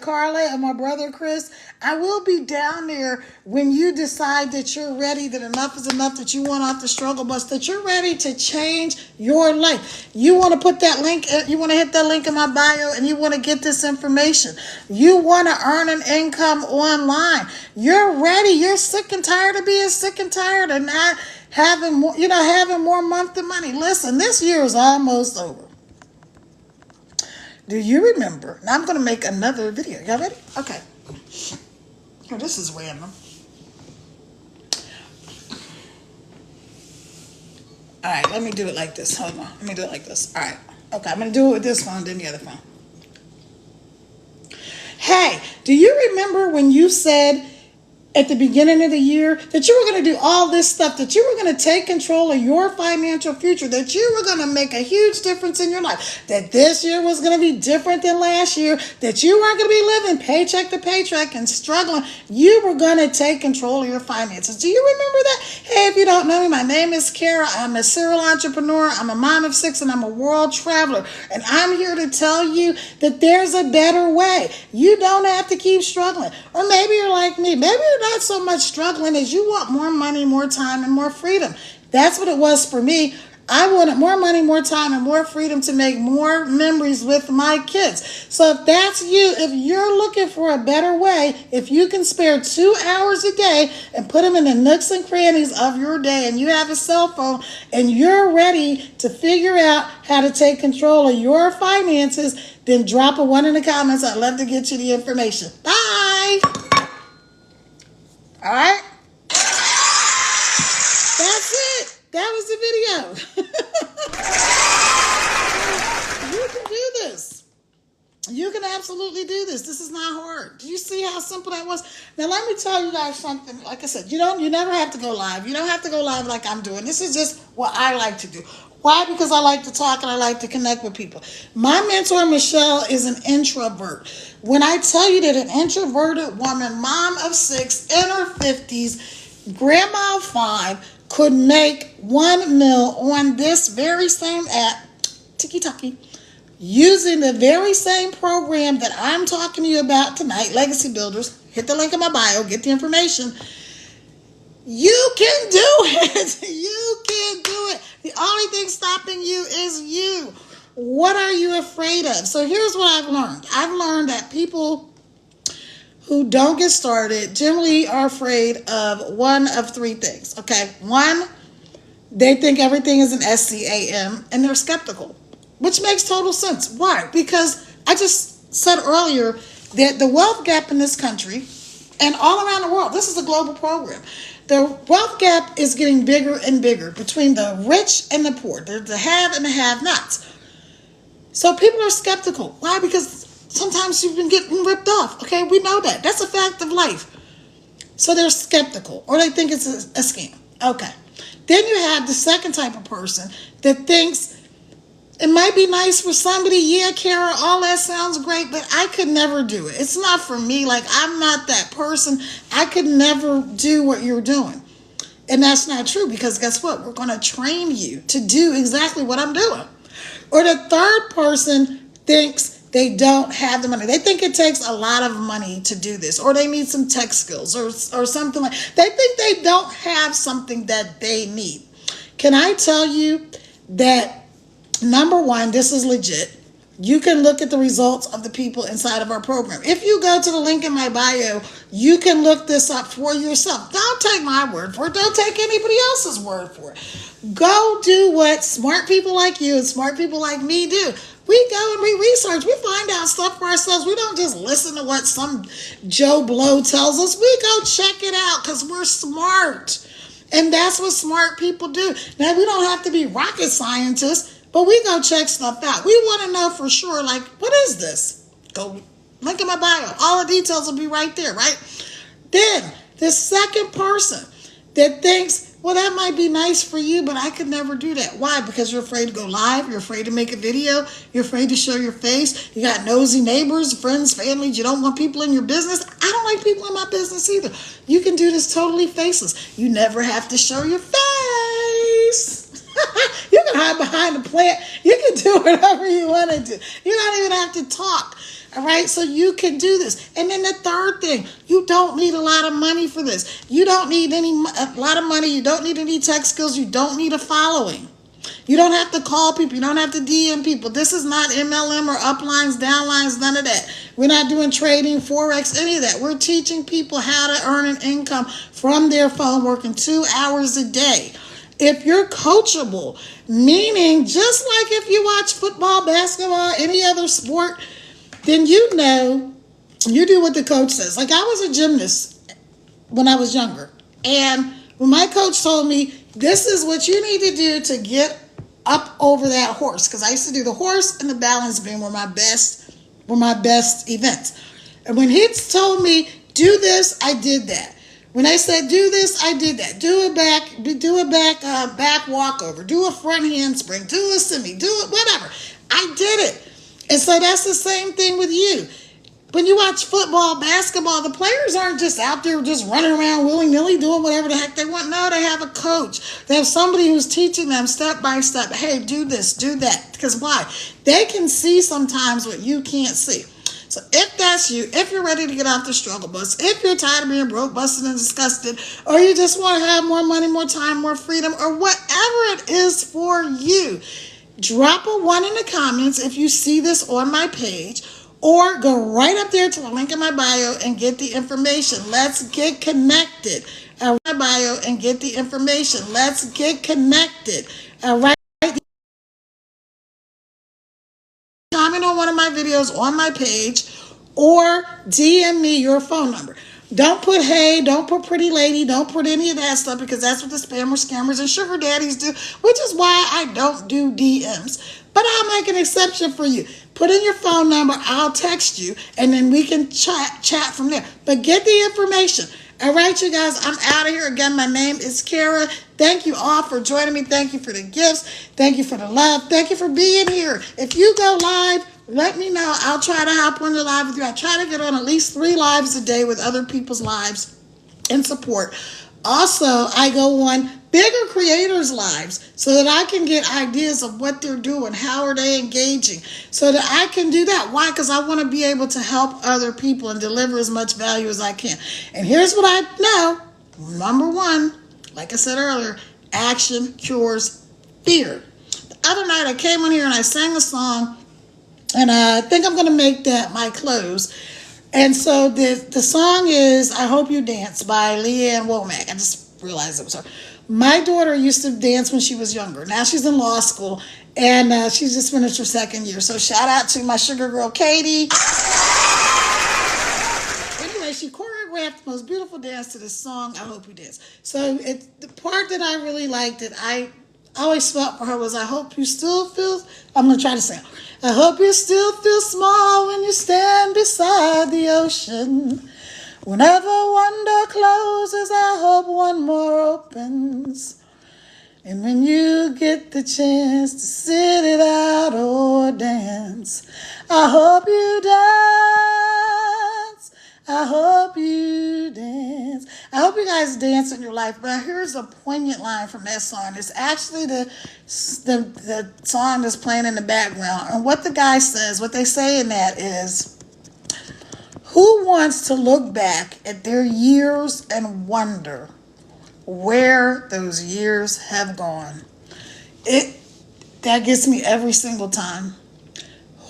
Carla and my brother Chris. I will be down there when you decide that you're ready, that enough is enough, that you want off the struggle bus, that you're ready to change your life. You want to put that link, you want to hit that link in my bio, and you want to get this information. You want to earn an income online. You're ready. You're sick and tired of being sick and tired of not having more, having more monthly money. Listen, this year is almost over. Do you remember? Now I'm going to make another video. Y'all ready? Okay. Oh, this is random. All right, let me do it like this. Hold on. Let me do it like this. All right. Okay, I'm going to do it with this phone, then the other phone. Hey, do you remember when you said at the beginning of the year that you were going to do all this stuff, that you were going to take control of your financial future, that you were going to make a huge difference in your life, that this year was going to be different than last year, that you weren't going to be living paycheck to paycheck and struggling? You were going to take control of your finances. Do you remember that? Hey, if you don't know me, my name is Kara. I'm a serial entrepreneur. I'm a mom of 6, and I'm a world traveler. And I'm here to tell you that there's a better way. You don't have to keep struggling. Or maybe you're like me. Maybe you're not so much struggling as you want more money, more time, and more freedom. That's what it was for me. I wanted more money, more time, and more freedom to make more memories with my kids. So if that's you, if you're looking for a better way, if you can spare 2 hours a day and put them in the nooks and crannies of your day, and you have a cell phone and you're ready to figure out how to take control of your finances, then drop a 1 in the comments. I'd love to get you the information. Bye. All right? That's it. That was the video. You can do this. You can absolutely do this. This is not hard. Do you see how simple that was? Now, let me tell you guys something. Like I said, you never have to go live. You don't have to go live like I'm doing. This is just what I like to do. Why? Because I like to talk and I like to connect with people. My mentor, Michelle, is an introvert. When I tell you that an introverted woman, mom of 6, in her 50s, grandma of 5, could make 1 mil on this very same app, Tiki using the very same program that I'm talking to you about tonight, Legacy Builders. Hit the link in my bio, get the information. You can do it. You can do it. The only thing stopping you is you. What are you afraid of? So here's what I've learned. I've learned that people who don't get started generally are afraid of one of three things. Okay, one, they think everything is an SCAM and they're skeptical, which makes total sense. Why? Because I just said earlier that the wealth gap in this country and all around the world, this is a global program, the wealth gap is getting bigger and bigger between the rich and the poor. There's the have and the have-nots. So people are skeptical. Why? Because sometimes you've been getting ripped off. Okay, we know that. That's a fact of life. So they're skeptical or they think it's a scam. Okay. Then you have the second type of person that thinks it might be nice for somebody. Yeah, Kara, all that sounds great, but I could never do it. It's not for me. Like, I'm not that person. I could never do what you're doing. And that's not true because guess what? We're going to train you to do exactly what I'm doing. Or the third person thinks they don't have the money. They think it takes a lot of money to do this, or they need some tech skills or something like. They think they don't have something that they need. Can I tell you that, number one, this is legit. You can look at the results of the people inside of our program. If you go to the link in my bio, you can look this up for yourself. Don't take my word for it. Don't take anybody else's word for it. Go do what smart people like you and smart people like me do. We go and we research. We find out stuff for ourselves. We don't just listen to what some Joe Blow tells us. We go check it out because we're smart. And that's what smart people do. Now, we don't have to be rocket scientists, but we go check stuff out. We want to know for sure, like, what is this? Go link in my bio. All the details will be right there, right? Then, the second person that thinks, well, that might be nice for you, but I could never do that. Why? Because you're afraid to go live. You're afraid to make a video. You're afraid to show your face. You got nosy neighbors, friends, families. You don't want people in your business. I don't like people in my business either. You can do this totally faceless. You never have to show your face. You can hide behind the plant. You can do whatever you want to do. You don't even have to talk. All right, so you can do this. And then the third thing, you don't need a lot of money for this. You don't need a lot of money. You don't need any tech skills. You don't need a following. You don't have to call people. You don't have to DM people. This is not MLM or uplines, downlines, none of that. We're not doing trading, Forex, any of that. We're teaching people how to earn an income from their phone, working 2 hours a day. If you're coachable, meaning just like if you watch football, basketball, any other sport, then you know you do what the coach says. Like, I was a gymnast when I was younger. And when my coach told me, this is what you need to do to get up over that horse. Because I used to do the horse and the balance beam were my best events. And when he told me, do this, I did that. When I said do this, I did that. Do a back walkover, do a front handspring, do a semi, do it, whatever. I did it. And so that's the same thing with you. When you watch football, basketball, the players aren't just out there just running around willy-nilly doing whatever the heck they want. No, they have a coach. They have somebody who's teaching them step by step. Hey, do this, do that. Because why? They can see sometimes what you can't see. So if that's you, if you're ready to get off the struggle bus, if you're tired of being broke, busted, and disgusted, or you just want to have more money, more time, more freedom, or whatever it is for you, drop a 1 in the comments if you see this on my page, or go right up there to the link in my bio and get the information. Let's get connected. My bio and get the information. Let's get connected. All right. Comment on one of my videos on my page or DM me your phone number. Don't put hey, don't put pretty lady, don't put any of that stuff because that's what the spammers, scammers, and sugar daddies do, which is why I don't do DMs. But I'll make an exception for you. Put in your phone number, I'll text you, and then we can chat from there. But get the information. All right, you guys, I'm out of here. Again, my name is Kara. Thank you all for joining me. Thank you for the gifts. Thank you for the love. Thank you for being here. If you go live, let me know. I'll try to hop on the live with you. I try to get on at least 3 lives a day with other people's lives in support Also, I go on bigger creators' lives so that I can get ideas of what they're doing, how are they engaging, so that I can do that. Why? Because I want to be able to help other people and deliver as much value as I can. And here's what I know. Number one, like I said earlier, action cures fear. The other night I came on here and I sang a song, and I think I'm going to make that my close. And so the song is I Hope You Dance by Leanne Womack. I just realized it was her. My daughter used to dance when she was younger. Now she's in law school, and she's just finished her second year. So shout out to my sugar girl, Katie. Anyway, she choreographed the most beautiful dance to this song, I Hope You Dance. So the part that I really liked that I always felt for her was I hope you still feel, I'm going to try to sing. I hope you still feel small when you stand beside the ocean. Whenever one door closes, I hope one more opens. And when you get the chance to sit it out or dance, I hope you dance. I hope you dance. I hope you guys dance in your life. But here's a poignant line from that song. It's actually the song that's playing in the background. And what the guy says, what they say in that is, who wants to look back at their years and wonder where those years have gone? That gets me every single time.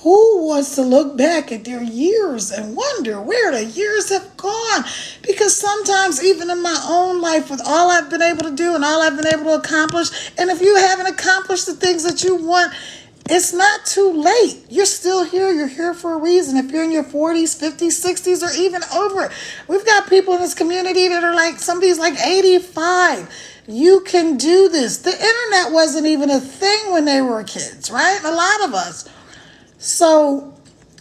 Who wants to look back at their years and wonder where the years have gone? Because sometimes, even in my own life, with all I've been able to do and all I've been able to accomplish, and if you haven't accomplished the things that you want, it's not too late. You're still here. You're here for a reason. If you're in your 40s, 50s, 60s, or even over it. We've got people in this community that are like, somebody's like 85. You can do this. The internet wasn't even a thing when they were kids, right? A lot of us. So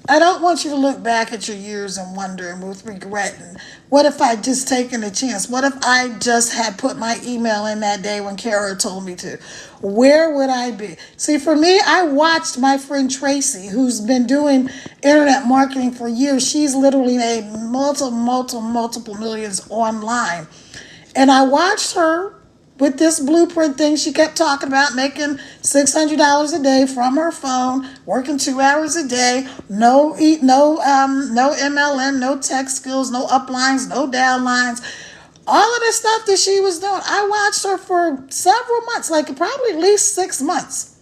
I don't want you to look back at your years and wonder and with regret. And what if I just taken a chance? What if I just had put my email in that day when Kara told me to? Where would I be? See, for me, I watched my friend Tracy, who's been doing internet marketing for years. She's literally made multiple millions online. And I watched her with this blueprint thing she kept talking about, making $600 a day from her phone, working 2 hours a day, no MLM, no tech skills, no uplines, no downlines. All of the stuff that she was doing, I watched her for several months, like probably at least 6 months.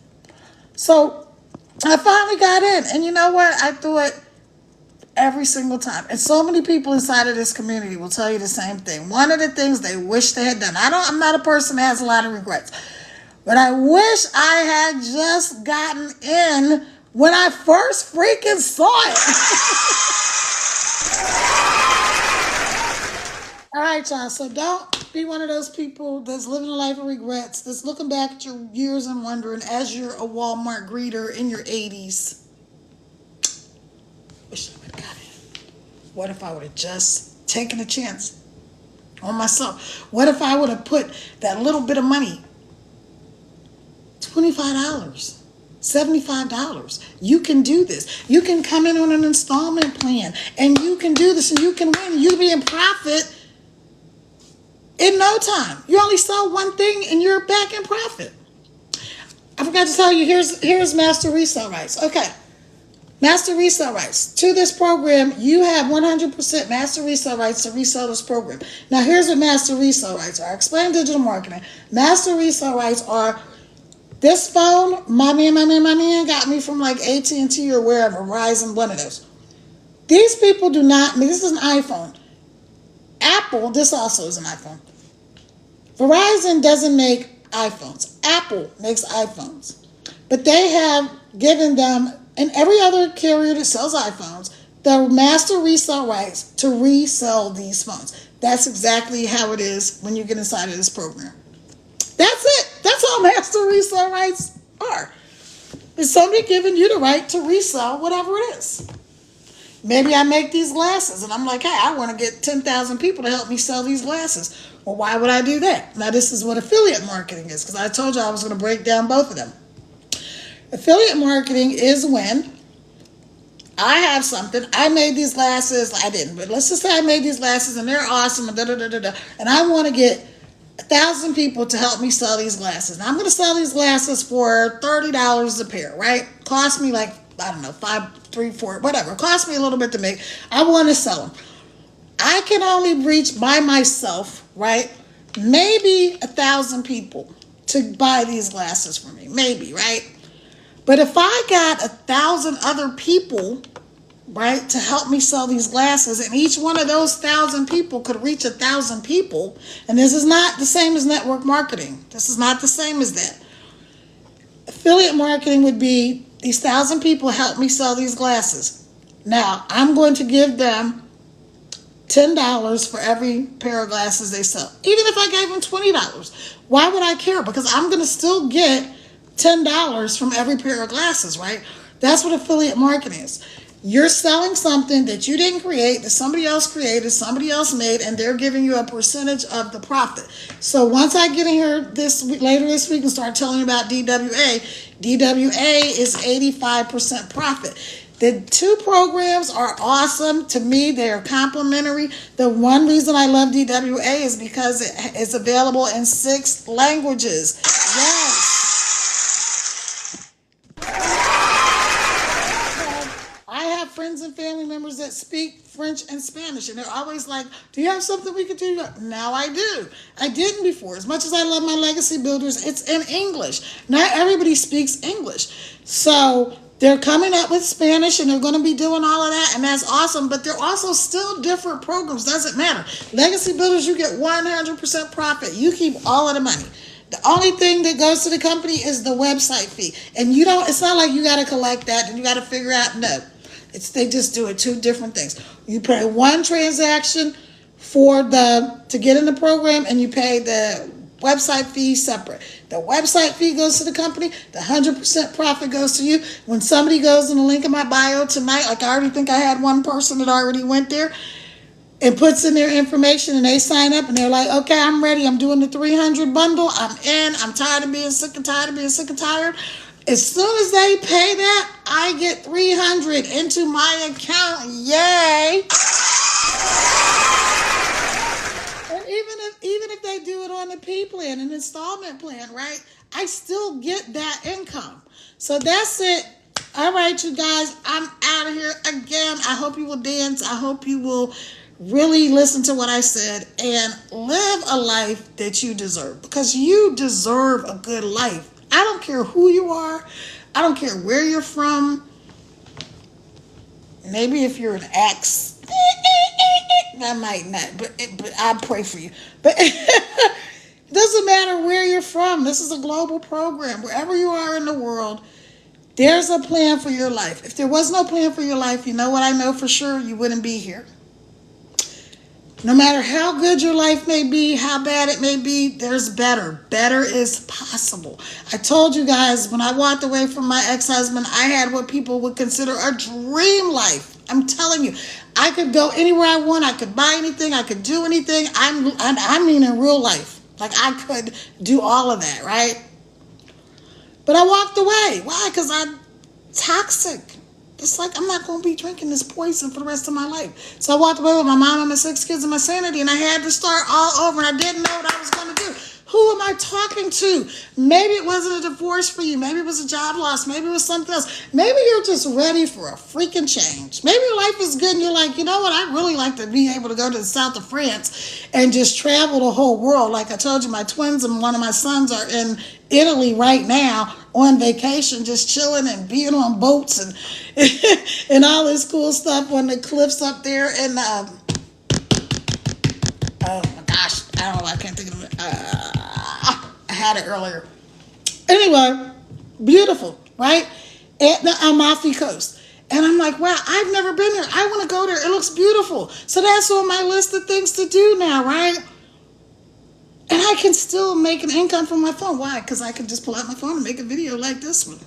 So I finally got in, and you know what? I thought every single time, and so many people inside of this community will tell you the same thing. One of the things they wish they had done. I'm not a person that has a lot of regrets, but I wish I had just gotten in when I first freaking saw it. All right, y'all. So don't be one of those people that's living a life of regrets, that's looking back at your years and wondering as you're a Walmart greeter in your 80s. Wish I would have got in. What if I would have just taken a chance on myself? What if I would have put that little bit of money, $25, $75? You can do this. You can come in on an installment plan, and you can do this, and you can win. You'll be in profit in no time. You only sell one thing, and you're back in profit. I forgot to tell you, here's Master Resale Rights. Okay. Master Resale Rights. To this program, you have 100% Master Resale Rights to resell this program. Now, here's what Master Resale Rights are. Explain digital marketing. Master Resale Rights are this phone, my man got me from like AT&T or wherever, Verizon, one of those. These people do not, this is an iPhone. Apple, this also is an iPhone. Verizon doesn't make iPhones. Apple makes iPhones. But they have given them, and every other carrier that sells iPhones, the master resale rights to resell these phones. That's exactly how it is when you get inside of this program. That's it. That's all master resale rights are. It's somebody giving you the right to resell whatever it is. Maybe I make these glasses and I'm like, hey, I want to get 10,000 people to help me sell these glasses. Well, why would I do that? Now, this is what affiliate marketing is, because I told you I was going to break down both of them. Affiliate marketing is when I have something. I made these glasses. I didn't, but let's just say I made these glasses and they're awesome and and I want to get 1,000 people to help me sell these glasses. Now I'm going to sell these glasses for $30 a pair, right? Cost me like, I don't know, 5, 3, 4, whatever. It cost me a little bit to make. I want to sell them. I can only reach by myself, right? Maybe 1,000 people to buy these glasses for me. Maybe, right? But if I got 1,000 other people, right, to help me sell these glasses, and each one of those 1,000 people could reach 1,000 people, and this is not the same as network marketing. This is not the same as that. Affiliate marketing would be these 1,000 people help me sell these glasses. Now, I'm going to give them $10 for every pair of glasses they sell. Even if I gave them $20, why would I care? Because I'm going to still get $10 from every pair of glasses, right? That's what affiliate marketing is. You're selling something that you didn't create, that somebody else created, somebody else made, and they're giving you a percentage of the profit. So once I get in here later this week and start telling you about DWA is 85% profit. The two programs are awesome. To me, they are complementary. The one reason I love DWA is because it is available in 6 languages. Yes. I have friends and family members that speak French and Spanish, and they're always like, do you have something we could do? Now I do. I didn't before. As much as I love my legacy builders, it's in English. Not everybody speaks English. So they're coming up with Spanish, and they're going to be doing all of that, and that's awesome. But they're also still different programs. Doesn't matter. Legacy builders, you get 100% profit. You keep all of the money. The only thing that goes to the company is the website fee. And you don't, it's not like you got to collect that and you got to figure out, no. They just do it 2 different things. You pay one transaction to get in the program, and you pay the website fee separate. The website fee goes to the company. The 100% profit goes to you. When somebody goes in the link in my bio tonight, like I already think I had one person that already went there and puts in their information, and they sign up, and they're like, okay, I'm ready. I'm doing the 300 bundle. I'm in. I'm tired of being sick and tired of being sick and tired. As soon as they pay that, I get 300 into my account. Yay! And even if they do it on the P plan, an installment plan, right? I still get that income. So that's it. All right, you guys, I'm out of here again. I hope you will dance. I hope you will really listen to what I said and live a life that you deserve, because you deserve a good life. I don't care who you are. I don't care where you're from. Maybe if you're an ex, that might not, but I pray for you. But it doesn't matter where you're from. This is a global program. Wherever you are in the world, there's a plan for your life. If there was no plan for your life, you know what I know for sure? You wouldn't be here. No matter how good your life may be, how bad it may be, there's better. Better is possible. I told you guys, when I walked away from my ex-husband, I had what people would consider a dream life. I'm telling you, I could go anywhere I want. I could buy anything. I could do anything. I mean in real life. Like I could do all of that, right? But I walked away. Why? Because I'm toxic. It's like, I'm not going to be drinking this poison for the rest of my life. So I walked away with my mom and my 6 kids and my sanity, and I had to start all over, and I didn't know what I was going to do. Who am I talking to? Maybe it wasn't a divorce for you. Maybe it was a job loss. Maybe it was something else. Maybe you're just ready for a freaking change. Maybe your life is good and you're like, you know what? I really like to be able to go to the south of France and just travel the whole world. Like I told you, my twins and one of my sons are in Italy right now on vacation, just chilling and being on boats and and all this cool stuff on the cliffs up there. And oh my gosh, I don't know, I can't think of it. I had it earlier. Anyway, beautiful, right? At the Amalfi Coast. And I'm like, wow, I've never been there. I want to go there. It looks beautiful. So that's on my list of things to do now, right? And I can still make an income from my phone. Why? Because I can just pull out my phone and make a video like this one.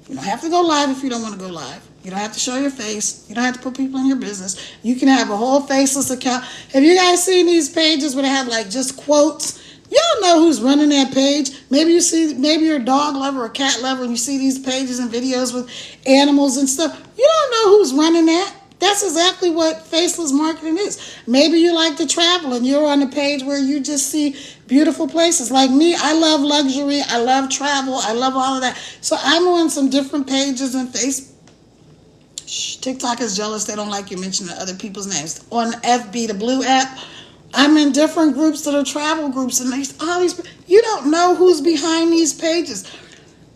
You don't have to go live if you don't want to go live. You don't have to show your face. You don't have to put people in your business. You can have a whole faceless account. Have you guys seen these pages where they have like just quotes? You don't know who's running that page. Maybe you're a dog lover or a cat lover and you see these pages and videos with animals and stuff. You don't know who's running that. That's exactly what faceless marketing is. Maybe you like to travel and you're on a page where you just see beautiful places. Like me, I love luxury, I love travel, I love all of that. So I'm on some different pages in Facebook. TikTok is jealous. They don't like you mentioning other people's names. On FB, the blue app, I'm in different groups that are travel groups, and there's all these. You don't know who's behind these pages.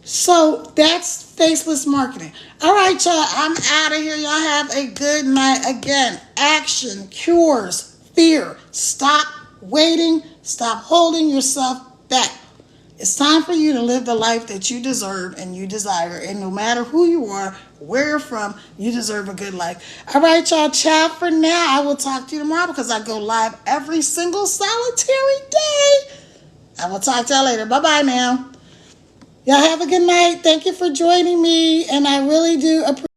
So that's faceless marketing. All right, y'all. I'm out of here. Y'all have a good night. Again, action cures fear. Stop waiting. Stop holding yourself back. It's time for you to live the life that you deserve and you desire. And no matter who you are, where you're from, you deserve a good life. All right, y'all. Ciao for now. I will talk to you tomorrow because I go live every single solitary day. I will talk to y'all later. Bye-bye now. Y'all have a good night. Thank you for joining me. And I really do appreciate